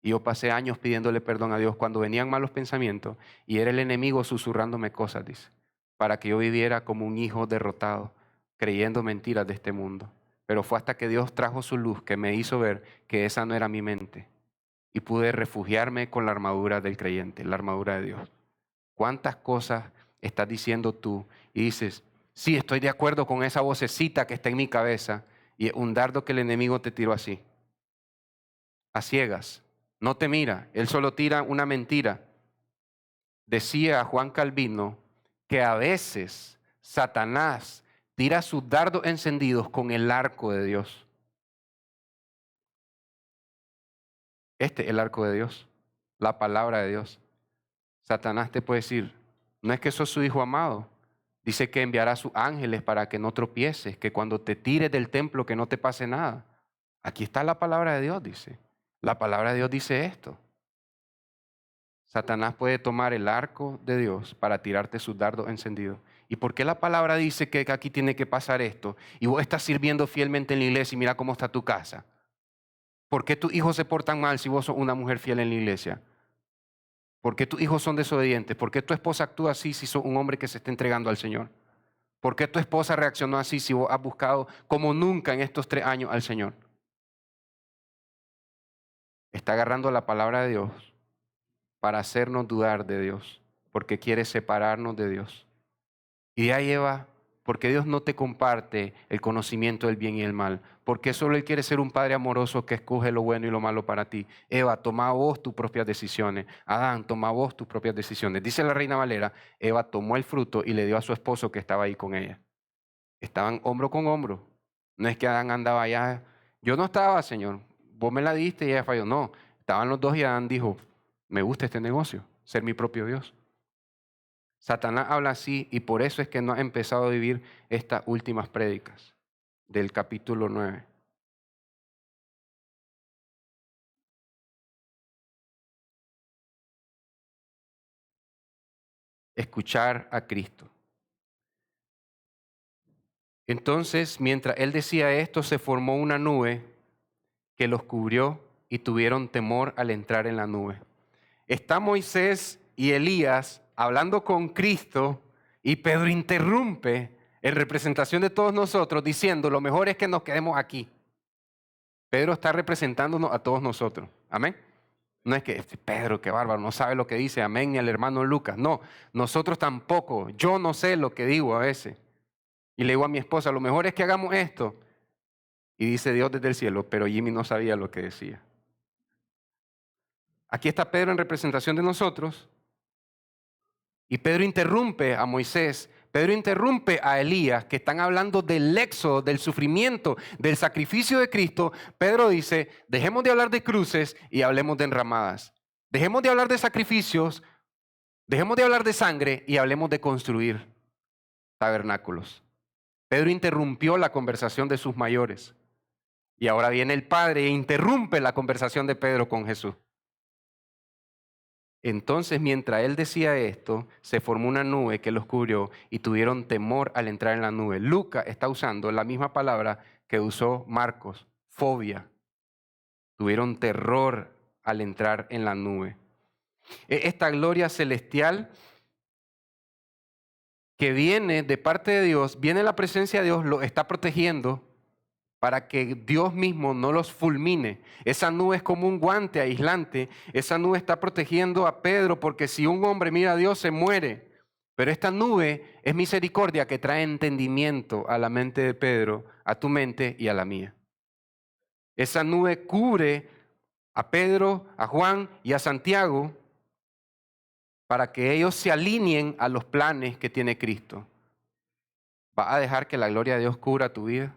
Speaker 1: Y yo pasé años pidiéndole perdón a Dios cuando venían malos pensamientos y era el enemigo susurrándome cosas, dice, para que yo viviera como un hijo derrotado, creyendo mentiras de este mundo. Pero fue hasta que Dios trajo su luz que me hizo ver que esa no era mi mente y pude refugiarme con la armadura del creyente, la armadura de Dios. ¿Cuántas cosas estás diciendo tú y dices, sí, estoy de acuerdo con esa vocecita que está en mi cabeza y es un dardo que el enemigo te tiró así, a ciegas? No te mira, él solo tira una mentira. Decía Juan Calvino que a veces Satanás tira sus dardos encendidos con el arco de Dios. Este es el arco de Dios, la palabra de Dios. Satanás te puede decir, no es que sos su hijo amado. Dice que enviará a sus ángeles para que no tropieces, que cuando te tires del templo que no te pase nada. Aquí está la palabra de Dios, dice. La palabra de Dios dice esto. Satanás puede tomar el arco de Dios para tirarte sus dardos encendidos. ¿Y por qué la palabra dice que aquí tiene que pasar esto? Y vos estás sirviendo fielmente en la iglesia y mira cómo está tu casa. ¿Por qué tus hijos se portan mal si vos sos una mujer fiel en la iglesia? ¿Por qué tus hijos son desobedientes? ¿Por qué tu esposa actúa así si sos un hombre que se está entregando al Señor? ¿Por qué tu esposa reaccionó así si vos has buscado como nunca en estos 3 años al Señor? Está agarrando la palabra de Dios para hacernos dudar de Dios, porque quiere separarnos de Dios. Y de ahí, Eva, porque Dios no te comparte el conocimiento del bien y el mal, porque solo Él quiere ser un Padre amoroso que escoge lo bueno y lo malo para ti. Eva, toma vos tus propias decisiones. Adán, toma vos tus propias decisiones. Dice la Reina Valera, Eva tomó el fruto y le dio a su esposo que estaba ahí con ella. Estaban hombro con hombro. No es que Adán andaba allá. Yo no estaba, Señor. Vos me la diste y ella falló. No, estaban los dos y Adán dijo, me gusta este negocio, ser mi propio Dios. Satanás habla así y por eso es que no ha empezado a vivir estas últimas prédicas del capítulo 9. Escuchar a Cristo. Entonces, mientras él decía esto, se formó una nube que los cubrió y tuvieron temor al entrar en la nube. Está Moisés y Elías hablando con Cristo y Pedro interrumpe en representación de todos nosotros diciendo, lo mejor es que nos quedemos aquí. Pedro está representándonos a todos nosotros. Amén. No es que Pedro, qué bárbaro, no sabe lo que dice, amén, ni al hermano Lucas. No, nosotros tampoco. Yo no sé lo que digo a veces. Y le digo a mi esposa, lo mejor es que hagamos esto. Y dice Dios desde el cielo, pero Jimmy no sabía lo que decía. Aquí está Pedro en representación de nosotros. Y Pedro interrumpe a Moisés, Pedro interrumpe a Elías, que están hablando del éxodo, del sufrimiento, del sacrificio de Cristo. Pedro dice, dejemos de hablar de cruces y hablemos de enramadas. Dejemos de hablar de sacrificios, dejemos de hablar de sangre y hablemos de construir tabernáculos. Pedro interrumpió la conversación de sus mayores. Y ahora viene el Padre e interrumpe la conversación de Pedro con Jesús. Entonces, mientras él decía esto, se formó una nube que los cubrió y tuvieron temor al entrar en la nube. Lucas está usando la misma palabra que usó Marcos, fobia. Tuvieron terror al entrar en la nube. Esta gloria celestial que viene de parte de Dios, viene la presencia de Dios, lo está protegiendo para que Dios mismo no los fulmine. Esa nube es como un guante aislante. Esa nube está protegiendo a Pedro porque si un hombre mira a Dios se muere. Pero esta nube es misericordia que trae entendimiento a la mente de Pedro, a tu mente y a la mía. Esa nube cubre a Pedro, a Juan y a Santiago para que ellos se alineen a los planes que tiene Cristo. ¿Vas a dejar que la gloria de Dios cubra tu vida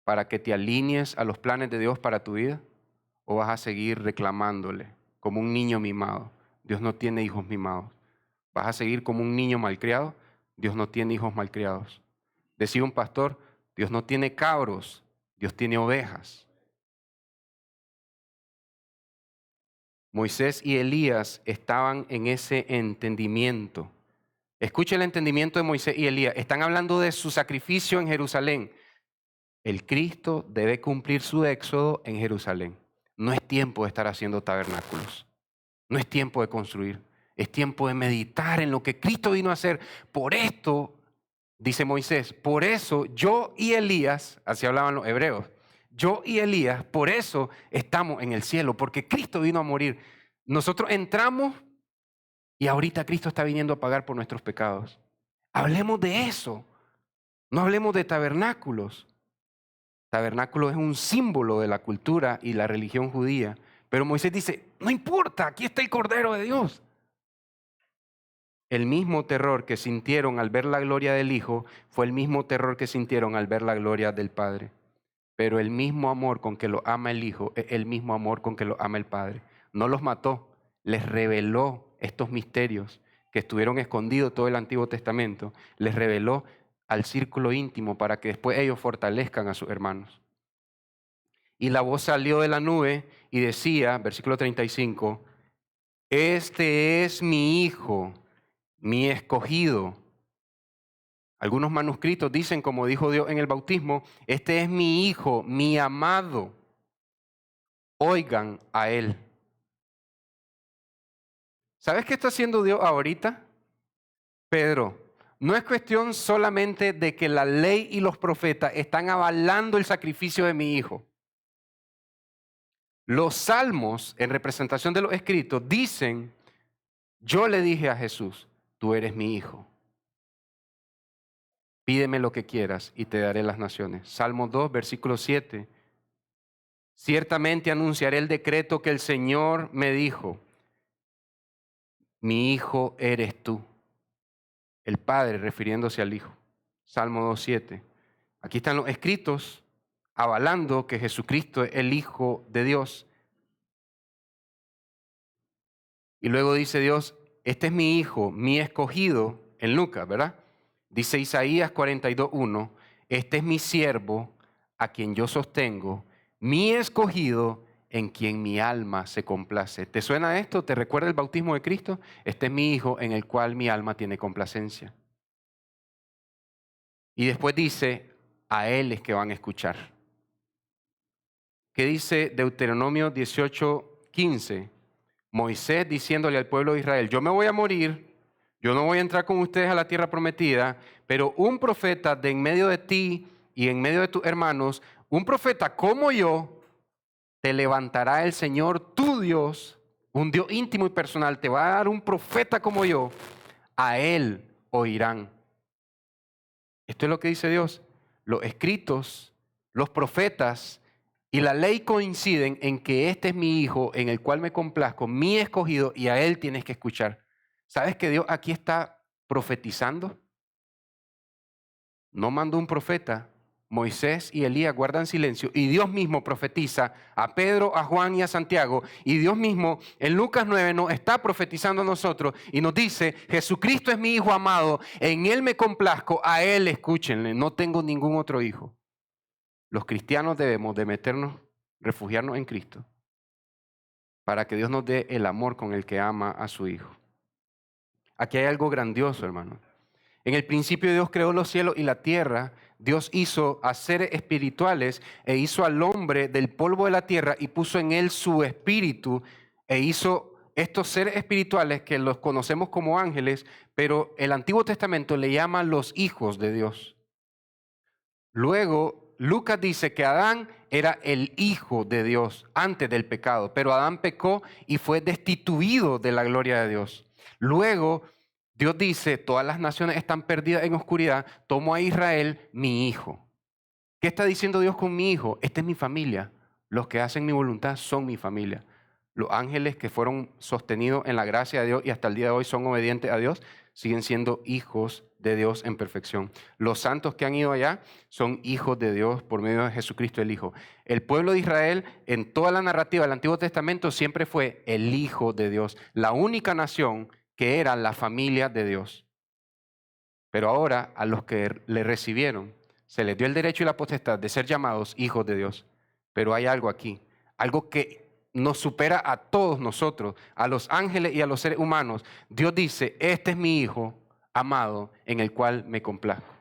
Speaker 1: para que te alinees a los planes de Dios para tu vida? ¿O vas a seguir reclamándole como un niño mimado? Dios no tiene hijos mimados. ¿Vas a seguir como un niño malcriado? Dios no tiene hijos malcriados. Decía un pastor, Dios no tiene cabros, Dios tiene ovejas. Moisés y Elías estaban en ese entendimiento. Escuche el entendimiento de Moisés y Elías. Están hablando de su sacrificio en Jerusalén. El Cristo debe cumplir su éxodo en Jerusalén. No es tiempo de estar haciendo tabernáculos. No es tiempo de construir. Es tiempo de meditar en lo que Cristo vino a hacer. Por esto, dice Moisés, por eso yo y Elías, así hablaban los hebreos, yo y Elías, por eso estamos en el cielo, porque Cristo vino a morir. Nosotros entramos y ahorita Cristo está viniendo a pagar por nuestros pecados. Hablemos de eso. No hablemos de tabernáculos. Tabernáculo es un símbolo de la cultura y la religión judía. Pero Moisés dice, no importa, aquí está el Cordero de Dios. El mismo terror que sintieron al ver la gloria del Hijo fue el mismo terror que sintieron al ver la gloria del Padre. Pero el mismo amor con que lo ama el Hijo es el mismo amor con que lo ama el Padre. No los mató, les reveló estos misterios que estuvieron escondidos todo el Antiguo Testamento. Les reveló al círculo íntimo para que después ellos fortalezcan a sus hermanos. Y la voz salió de la nube y decía, versículo 35, este es mi Hijo, mi escogido. Algunos manuscritos dicen, como dijo Dios en el bautismo, este es mi Hijo, mi amado. Oigan a Él. ¿Sabes qué está haciendo Dios ahorita? Pedro, no es cuestión solamente de que la ley y los profetas están avalando el sacrificio de mi Hijo. Los salmos, en representación de los escritos, dicen, yo le dije a Jesús, tú eres mi Hijo. Pídeme lo que quieras y te daré las naciones. Salmo 2, versículo 7. Ciertamente anunciaré el decreto que el Señor me dijo. Mi Hijo eres tú. El Padre refiriéndose al Hijo. Salmo 2, 7. Aquí están los escritos avalando que Jesucristo es el Hijo de Dios. Y luego dice Dios, este es mi Hijo, mi escogido, en Lucas, ¿verdad? Dice Isaías 42:1, este es mi siervo, a quien yo sostengo, mi escogido, en quien mi alma se complace. ¿Te suena esto? ¿Te recuerda el bautismo de Cristo? Este es mi Hijo, en el cual mi alma tiene complacencia. Y después dice, a Él es que van a escuchar. ¿Qué dice Deuteronomio 18:15? Moisés diciéndole al pueblo de Israel, yo me voy a morir, yo no voy a entrar con ustedes a la tierra prometida, pero un profeta de en medio de ti y en medio de tus hermanos, un profeta como yo, te levantará el Señor tu Dios, un Dios íntimo y personal, te va a dar un profeta como yo, a Él oirán. Esto es lo que dice Dios. Los escritos, los profetas y la ley coinciden en que este es mi Hijo, en el cual me complazco, mi escogido, y a Él tienes que escuchar. ¿Sabes que Dios aquí está profetizando? No mandó un profeta. Moisés y Elías guardan silencio y Dios mismo profetiza a Pedro, a Juan y a Santiago. Y Dios mismo en Lucas 9 nos está profetizando a nosotros y nos dice, Jesucristo es mi Hijo amado, en Él me complazco, a Él escúchenle, no tengo ningún otro hijo. los cristianos debemos de refugiarnos en Cristo, para que Dios nos dé el amor con el que ama a su Hijo. Aquí hay algo grandioso, hermano. En el principio Dios creó los cielos y la tierra. Dios hizo a seres espirituales e hizo al hombre del polvo de la tierra y puso en él su espíritu e hizo estos seres espirituales que los conocemos como ángeles, pero el Antiguo Testamento le llama los hijos de Dios. Luego, Lucas dice que Adán era el hijo de Dios antes del pecado, pero Adán pecó y fue destituido de la gloria de Dios. Luego, Dios dice, todas las naciones están perdidas en oscuridad, tomo a Israel, mi hijo. ¿Qué está diciendo Dios con mi hijo? Esta es mi familia. Los que hacen mi voluntad son mi familia. Los ángeles que fueron sostenidos en la gracia de Dios y hasta el día de hoy son obedientes a Dios, siguen siendo hijos de Dios en perfección. Los santos que han ido allá son hijos de Dios por medio de Jesucristo el Hijo. El pueblo de Israel en toda la narrativa del Antiguo Testamento siempre fue el Hijo de Dios, la única nación que era la familia de Dios. Pero ahora a los que le recibieron se les dio el derecho y la potestad de ser llamados hijos de Dios. Pero hay algo aquí, algo que nos supera a todos nosotros, a los ángeles y a los seres humanos. Dios dice, este es mi hijo amado en el cual me complazco.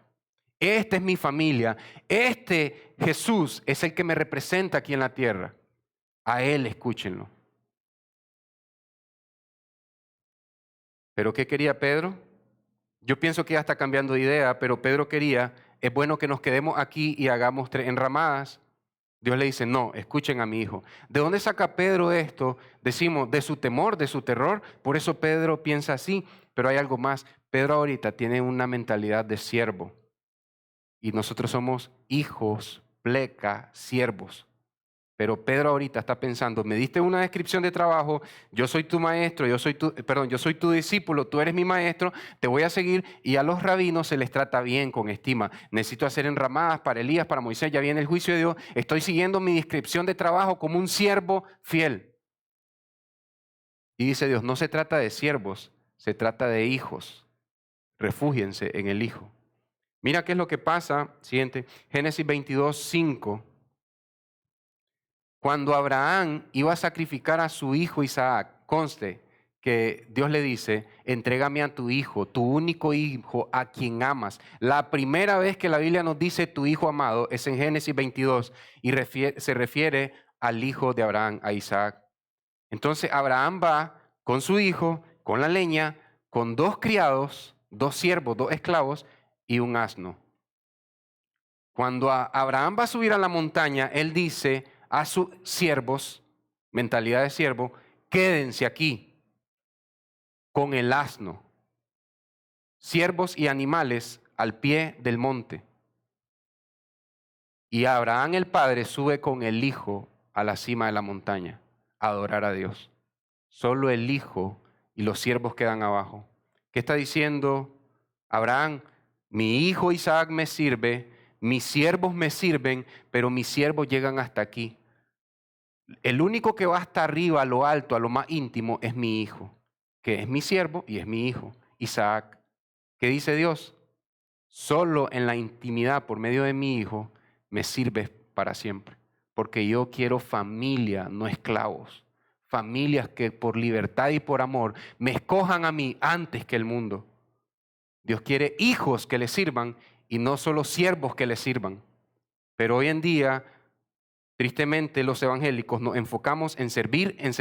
Speaker 1: Esta es mi familia. Este Jesús es el que me representa aquí en la tierra. A él escúchenlo. ¿Pero qué quería Pedro? Yo pienso que ya está cambiando de idea, pero Pedro quería, es bueno que nos quedemos aquí y hagamos 3 enramadas. Dios le dice, no, escuchen a mi hijo. ¿De dónde saca Pedro esto? Decimos, de su temor, de su terror. Por eso Pedro piensa así, pero hay algo más. Pedro ahorita tiene una mentalidad de siervo. Y nosotros somos hijos, pleca, siervos. Pero Pedro ahorita está pensando, me diste una descripción de trabajo, yo soy tu maestro, yo soy tu discípulo, tú eres mi maestro, te voy a seguir, y a los rabinos se les trata bien, con estima. Necesito hacer enramadas para Elías, para Moisés, ya viene el juicio de Dios, estoy siguiendo mi descripción de trabajo como un siervo fiel. Y dice Dios, no se trata de siervos, se trata de hijos. Refúgiense en el Hijo. Mira qué es lo que pasa, siguiente, Génesis 22:5. Cuando Abraham iba a sacrificar a su hijo Isaac, conste que Dios le dice, entrégame a tu hijo, tu único hijo a quien amas. La primera vez que la Biblia nos dice tu hijo amado es en Génesis 22 y se refiere al hijo de Abraham, a Isaac. Entonces Abraham va con su hijo, con la leña, con 2 criados, 2 siervos, 2 esclavos y un asno. Cuando Abraham va a subir a la montaña, él dice a sus siervos, mentalidad de siervo, quédense aquí con el asno, siervos y animales al pie del monte. Y Abraham el padre sube con el hijo a la cima de la montaña a adorar a Dios. Solo el hijo y los siervos quedan abajo. ¿Qué está diciendo Abraham? Mi hijo Isaac me sirve, mis siervos me sirven, pero mis siervos llegan hasta aquí. El único que va hasta arriba, a lo alto, a lo más íntimo, es mi hijo, que es mi siervo y es mi hijo, Isaac. ¿Qué dice Dios? Solo en la intimidad, por medio de mi hijo, me sirves para siempre. Porque yo quiero familia, no esclavos. Familias que por libertad y por amor me escojan a mí antes que el mundo. Dios quiere hijos que le sirvan y no solo siervos que le sirvan. Pero hoy en día, tristemente, los evangélicos nos enfocamos en servir es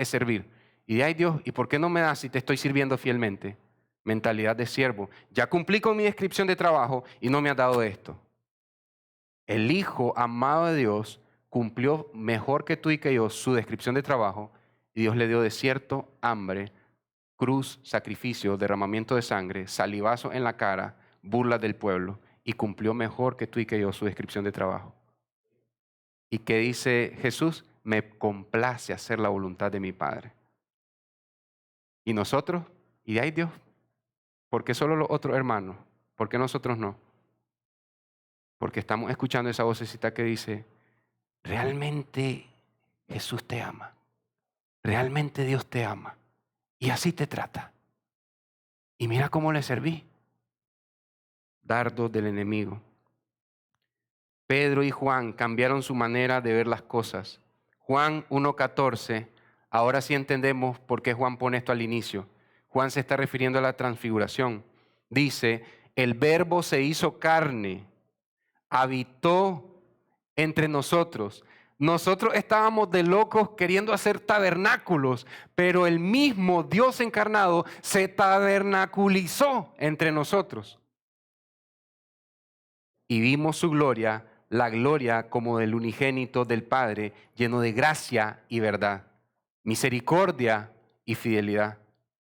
Speaker 1: servir. Y de ay Dios, ¿y por qué no me das si te estoy sirviendo fielmente? Mentalidad de siervo. Ya cumplí con mi descripción de trabajo y no me has dado esto. El Hijo amado de Dios cumplió mejor que tú y que yo su descripción de trabajo y Dios le dio desierto, hambre, cruz, sacrificio, derramamiento de sangre, salivazo en la cara, burla del pueblo y cumplió mejor que tú y que yo su descripción de trabajo. ¿Y qué dice Jesús? Me complace hacer la voluntad de mi Padre. ¿Y nosotros? ¿Y de ahí Dios? ¿Por qué solo los otros hermanos? ¿Por qué nosotros no? Porque estamos escuchando esa vocecita que dice, realmente Jesús te ama. Realmente Dios te ama. Y así te trata. Y mira cómo le serví. Dardo del enemigo. Pedro y Juan cambiaron su manera de ver las cosas. Juan 1:14, ahora sí entendemos por qué Juan pone esto al inicio. Juan se está refiriendo a la transfiguración. Dice, el Verbo se hizo carne, habitó entre nosotros. Nosotros estábamos de locos queriendo hacer tabernáculos, pero el mismo Dios encarnado se tabernaculizó entre nosotros. Y vimos su gloria, la gloria como del unigénito del Padre, lleno de gracia y verdad, misericordia y fidelidad.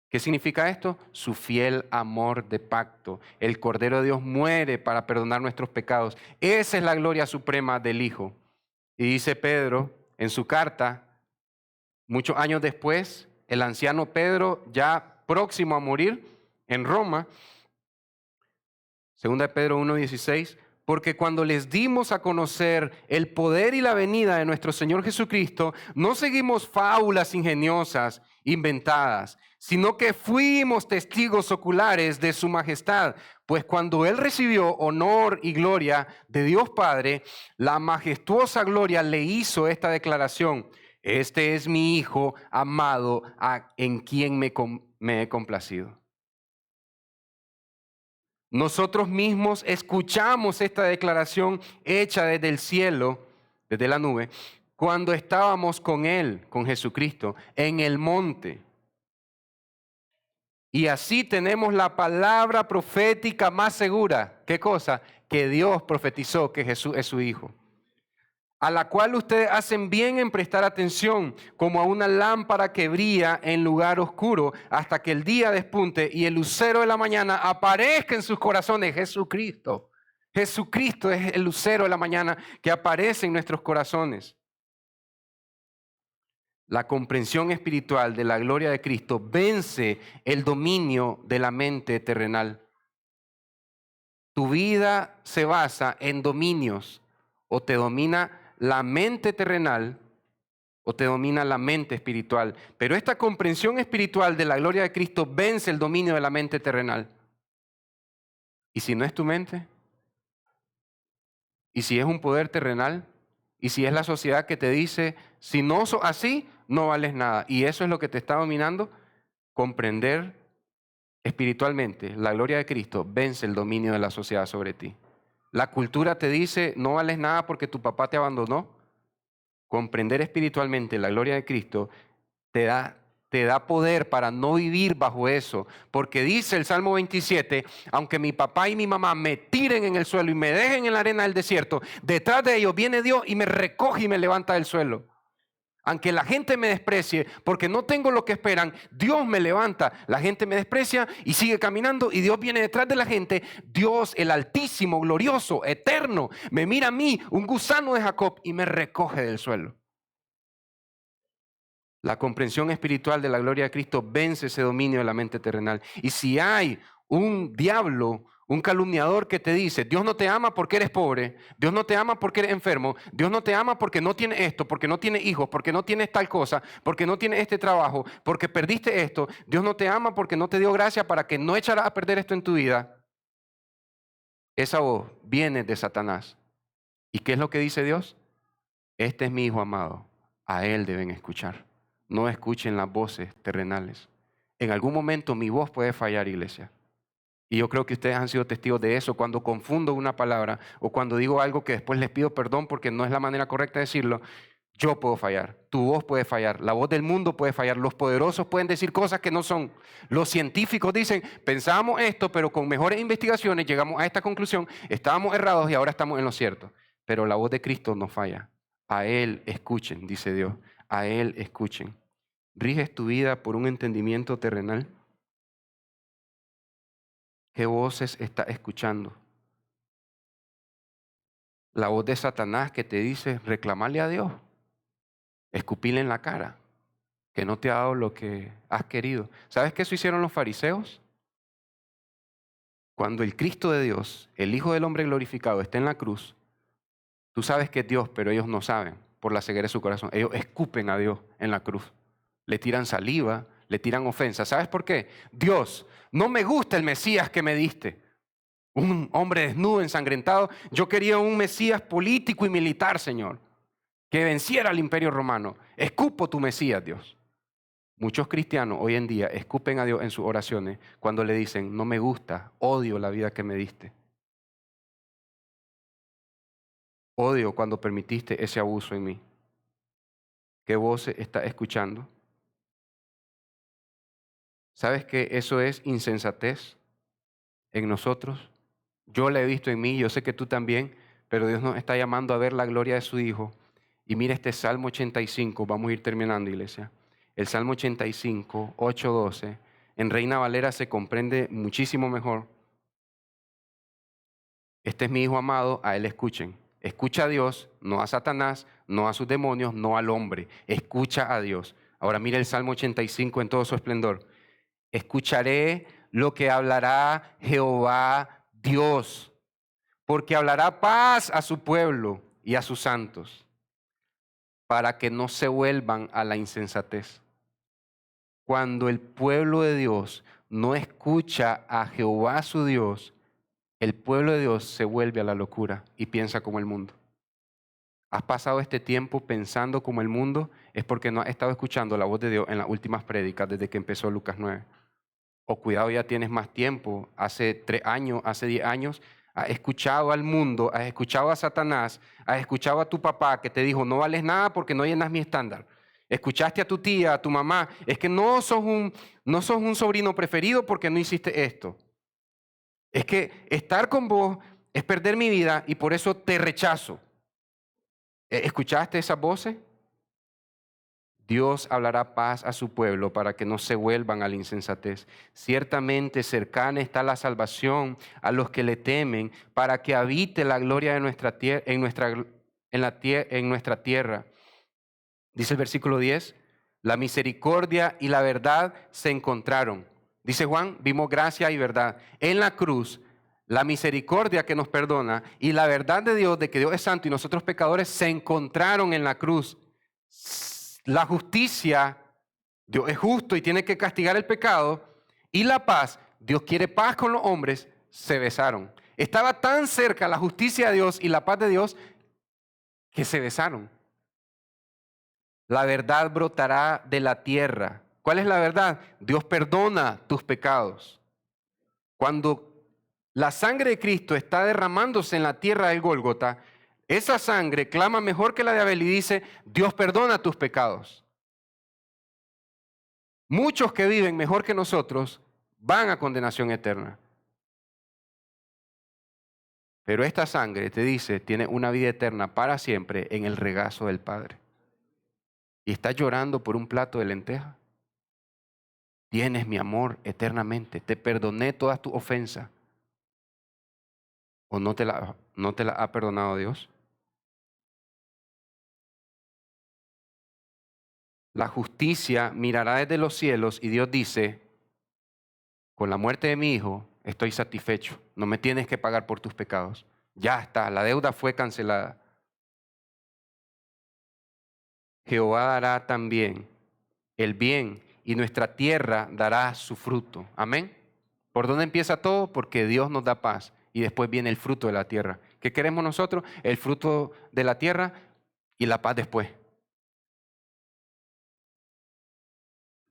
Speaker 1: ¿Qué significa esto? Su fiel amor de pacto. El Cordero de Dios muere para perdonar nuestros pecados. Esa es la gloria suprema del Hijo. Y dice Pedro en su carta, muchos años después, el anciano Pedro, ya próximo a morir en Roma, 2 Pedro 1:16, porque cuando les dimos a conocer el poder y la venida de nuestro Señor Jesucristo, no seguimos fábulas ingeniosas, inventadas, sino que fuimos testigos oculares de su majestad. Pues cuando Él recibió honor y gloria de Dios Padre, la majestuosa gloria le hizo esta declaración: este es mi Hijo amado, en quien me he complacido. Nosotros mismos escuchamos esta declaración hecha desde el cielo, desde la nube, cuando estábamos con Él, con Jesucristo, en el monte. Y así tenemos la palabra profética más segura. ¿Qué cosa? Que Dios profetizó que Jesús es su Hijo, a la cual ustedes hacen bien en prestar atención, como a una lámpara que brilla en lugar oscuro, hasta que el día despunte y el lucero de la mañana aparezca en sus corazones. Jesucristo. Jesucristo es el lucero de la mañana que aparece en nuestros corazones. La comprensión espiritual de la gloria de Cristo vence el dominio de la mente terrenal. Tu vida se basa en dominios, o te domina la mente terrenal o te domina la mente espiritual. Pero esta comprensión espiritual de la gloria de Cristo vence el dominio de la mente terrenal. ¿Y si no es tu mente? ¿Y si es un poder terrenal? ¿Y si es la sociedad que te dice, si no sos así, no vales nada? Y eso es lo que te está dominando. Comprender espiritualmente la gloria de Cristo vence el dominio de la sociedad sobre ti. La cultura te dice, no vales nada porque tu papá te abandonó. Comprender espiritualmente la gloria de Cristo te da poder para no vivir bajo eso. Porque dice el Salmo 27, aunque mi papá y mi mamá me tiren en el suelo y me dejen en la arena del desierto, detrás de ellos viene Dios y me recoge y me levanta del suelo. Aunque la gente me desprecie porque no tengo lo que esperan, Dios me levanta. La gente me desprecia y sigue caminando y Dios viene detrás de la gente. Dios, el Altísimo, glorioso, eterno, me mira a mí, un gusano de Jacob, y me recoge del suelo. La comprensión espiritual de la gloria de Cristo vence ese dominio de la mente terrenal. Y si hay un diablo, un calumniador que te dice, Dios no te ama porque eres pobre, Dios no te ama porque eres enfermo, Dios no te ama porque no tienes esto, porque no tienes hijos, porque no tienes tal cosa, porque no tienes este trabajo, porque perdiste esto, Dios no te ama porque no te dio gracia para que no echaras a perder esto en tu vida. Esa voz viene de Satanás. ¿Y qué es lo que dice Dios? Este es mi Hijo amado, a Él deben escuchar. No escuchen las voces terrenales. En algún momento mi voz puede fallar, iglesia. Y yo creo que ustedes han sido testigos de eso. Cuando confundo una palabra o cuando digo algo que después les pido perdón porque no es la manera correcta de decirlo, yo puedo fallar, tu voz puede fallar, la voz del mundo puede fallar, los poderosos pueden decir cosas que no son. Los científicos dicen, pensábamos esto, pero con mejores investigaciones llegamos a esta conclusión, estábamos errados y ahora estamos en lo cierto. Pero la voz de Cristo no falla. A Él escuchen, dice Dios, a Él escuchen. ¿Riges tu vida por un entendimiento terrenal? ¿Qué voces estás escuchando? La voz de Satanás que te dice, reclamarle a Dios, escupirle en la cara, que no te ha dado lo que has querido. ¿Sabes qué eso hicieron los fariseos? Cuando el Cristo de Dios, el Hijo del Hombre glorificado, está en la cruz, tú sabes que es Dios, pero ellos no saben por la ceguera de su corazón. Ellos escupen a Dios en la cruz. Le tiran saliva, le tiran ofensa. ¿Sabes por qué? Dios, no me gusta el Mesías que me diste. Un hombre desnudo, ensangrentado. Yo quería un Mesías político y militar, Señor, que venciera al imperio romano. Escupo tu Mesías, Dios. Muchos cristianos hoy en día escupen a Dios en sus oraciones cuando le dicen, no me gusta, odio la vida que me diste. Odio cuando permitiste ese abuso en mí. ¿Qué voz está escuchando? ¿Sabes que eso es insensatez en nosotros? Yo la he visto en mí, yo sé que tú también, pero Dios nos está llamando a ver la gloria de su Hijo. Y mira este Salmo 85, vamos a ir terminando, iglesia. El Salmo 85, 8, 12, en Reina Valera se comprende muchísimo mejor. Este es mi Hijo amado, a Él escuchen. Escucha a Dios, no a Satanás, no a sus demonios, no al hombre. Escucha a Dios. Ahora mira el Salmo 85 en todo su esplendor. Escucharé lo que hablará Jehová Dios, porque hablará paz a su pueblo y a sus santos, para que no se vuelvan a la insensatez. Cuando el pueblo de Dios no escucha a Jehová su Dios, el pueblo de Dios se vuelve a la locura y piensa como el mundo. ¿Has pasado este tiempo pensando como el mundo? Es porque no has estado escuchando la voz de Dios en las últimas prédicas desde que empezó Lucas 9. O cuidado, ya tienes más tiempo, hace 3 años, hace 10 años, has escuchado al mundo, has escuchado a Satanás, has escuchado a tu papá que te dijo, no vales nada porque no llenas mi estándar. Escuchaste a tu tía, a tu mamá, es que no sos un sobrino preferido porque no hiciste esto. Es que estar con vos es perder mi vida y por eso te rechazo. ¿Escuchaste esas voces? Dios hablará paz a su pueblo para que no se vuelvan a la insensatez. Ciertamente cercana está la salvación a los que le temen, para que habite la gloria de nuestra tierra, en nuestra tierra. Dice el versículo 10, la misericordia y la verdad se encontraron. Dice Juan, vimos gracia y verdad. En la cruz, la misericordia que nos perdona y la verdad de Dios, de que Dios es santo y nosotros pecadores, se encontraron en la cruz. La justicia, Dios es justo y tiene que castigar el pecado, y la paz, Dios quiere paz con los hombres, se besaron. Estaba tan cerca la justicia de Dios y la paz de Dios que se besaron. La verdad brotará de la tierra. ¿Cuál es la verdad? Dios perdona tus pecados. Cuando la sangre de Cristo está derramándose en la tierra del Gólgota, esa sangre clama mejor que la de Abel y dice, Dios perdona tus pecados. Muchos que viven mejor que nosotros van a condenación eterna. Pero esta sangre te dice, tiene una vida eterna para siempre en el regazo del Padre. Y estás llorando por un plato de lenteja. Tienes mi amor eternamente. Te perdoné todas tus ofensas. ¿O no te la ha perdonado Dios? La justicia mirará desde los cielos y Dios dice, con la muerte de mi hijo estoy satisfecho. No me tienes que pagar por tus pecados. Ya está, la deuda fue cancelada. Jehová dará también el bien y nuestra tierra dará su fruto. Amén. ¿Por dónde empieza todo? Porque Dios nos da paz y después viene el fruto de la tierra. ¿Qué queremos nosotros? El fruto de la tierra y la paz después.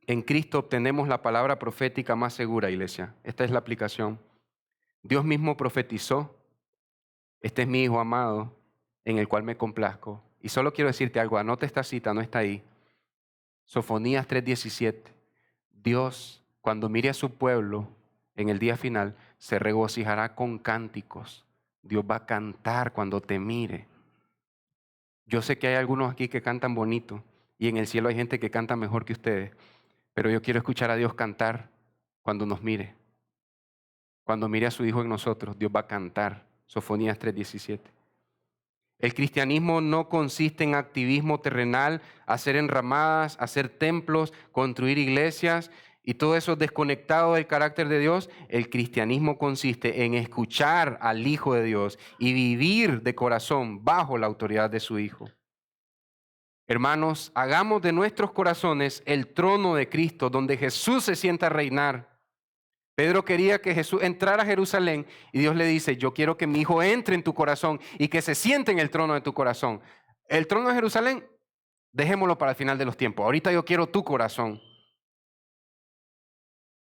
Speaker 1: En Cristo obtenemos la palabra profética más segura, iglesia. Esta es la aplicación. Dios mismo profetizó, este es mi Hijo amado, en el cual me complazco. Y solo quiero decirte algo, anota esta cita, no está ahí. Sofonías 3:17. Dios, cuando mire a su pueblo en el día final, se regocijará con cánticos. Dios va a cantar cuando te mire. Yo sé que hay algunos aquí que cantan bonito y en el cielo hay gente que canta mejor que ustedes, pero yo quiero escuchar a Dios cantar cuando nos mire. Cuando mire a su Hijo en nosotros, Dios va a cantar. Sofonías 3:17. El cristianismo no consiste en activismo terrenal, hacer enramadas, hacer templos, construir iglesias y todo eso desconectado del carácter de Dios. El cristianismo consiste en escuchar al Hijo de Dios y vivir de corazón bajo la autoridad de su Hijo. Hermanos, hagamos de nuestros corazones el trono de Cristo, donde Jesús se sienta a reinar. Pedro quería que Jesús entrara a Jerusalén y Dios le dice, yo quiero que mi hijo entre en tu corazón y que se siente en el trono de tu corazón. El trono de Jerusalén, dejémoslo para el final de los tiempos. Ahorita yo quiero tu corazón.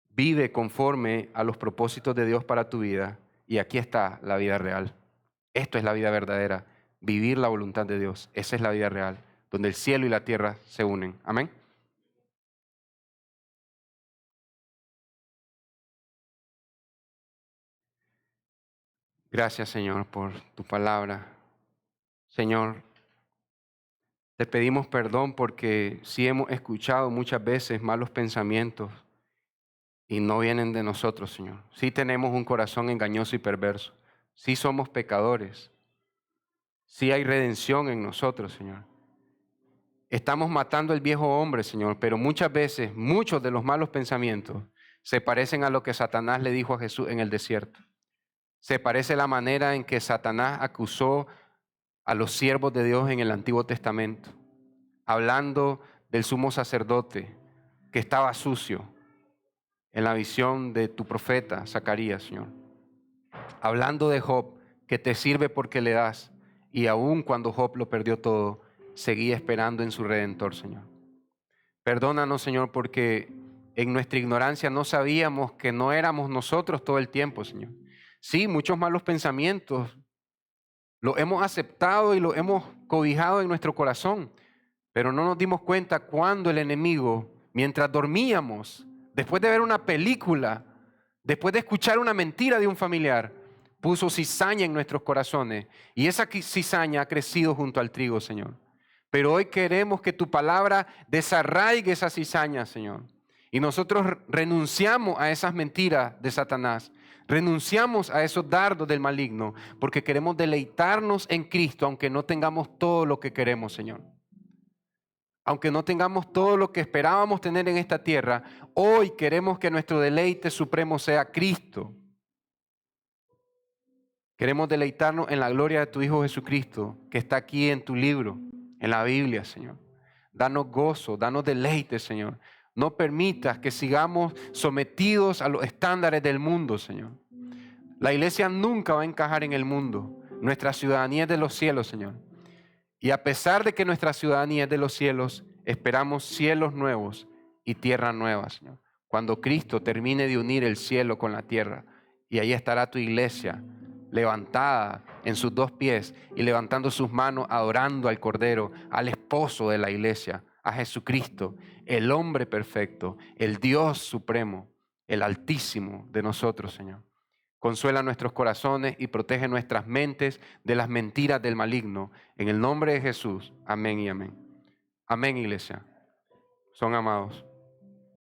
Speaker 1: Vive conforme a los propósitos de Dios para tu vida y aquí está la vida real. Esto es la vida verdadera, vivir la voluntad de Dios. Esa es la vida real, donde el cielo y la tierra se unen. Amén. Gracias, Señor, por tu palabra. Señor, te pedimos perdón porque sí hemos escuchado muchas veces malos pensamientos y no vienen de nosotros, Señor. Sí tenemos un corazón engañoso y perverso. Sí somos pecadores. Sí hay redención en nosotros, Señor. Estamos matando al viejo hombre, Señor, pero muchas veces, muchos de los malos pensamientos se parecen a lo que Satanás le dijo a Jesús en el desierto. Se parece a la manera en que Satanás acusó a los siervos de Dios en el Antiguo Testamento, hablando del sumo sacerdote que estaba sucio en la visión de tu profeta Zacarías, Señor. Hablando de Job, que te sirve porque le das, y aun cuando Job lo perdió todo, seguía esperando en su Redentor, Señor. Perdónanos, Señor, porque en nuestra ignorancia no sabíamos que no éramos nosotros todo el tiempo, Señor. Sí, muchos malos pensamientos los hemos aceptado y los hemos cobijado en nuestro corazón, pero no nos dimos cuenta cuando el enemigo, mientras dormíamos, después de ver una película, después de escuchar una mentira de un familiar, puso cizaña en nuestros corazones y esa cizaña ha crecido junto al trigo, Señor. Pero hoy queremos que tu palabra desarraigue esa cizaña, Señor. Y nosotros renunciamos a esas mentiras de Satanás. Renunciamos a esos dardos del maligno porque queremos deleitarnos en Cristo, aunque no tengamos todo lo que queremos, Señor. Aunque no tengamos todo lo que esperábamos tener en esta tierra, hoy queremos que nuestro deleite supremo sea Cristo. Queremos deleitarnos en la gloria de tu Hijo Jesucristo, que está aquí en tu libro, en la Biblia, Señor. Danos gozo, danos deleite, Señor. No permitas que sigamos sometidos a los estándares del mundo, Señor. La iglesia nunca va a encajar en el mundo. Nuestra ciudadanía es de los cielos, Señor. Y a pesar de que nuestra ciudadanía es de los cielos, esperamos cielos nuevos y tierra nueva, Señor. Cuando Cristo termine de unir el cielo con la tierra, y ahí estará tu iglesia levantada en sus dos pies y levantando sus manos, adorando al Cordero, al esposo de la iglesia, a Jesucristo, el hombre perfecto, el Dios supremo, el Altísimo de nosotros, Señor. Consuela nuestros corazones y protege nuestras mentes de las mentiras del maligno. En el nombre de Jesús. Amén y amén. Amén, iglesia. Son amados.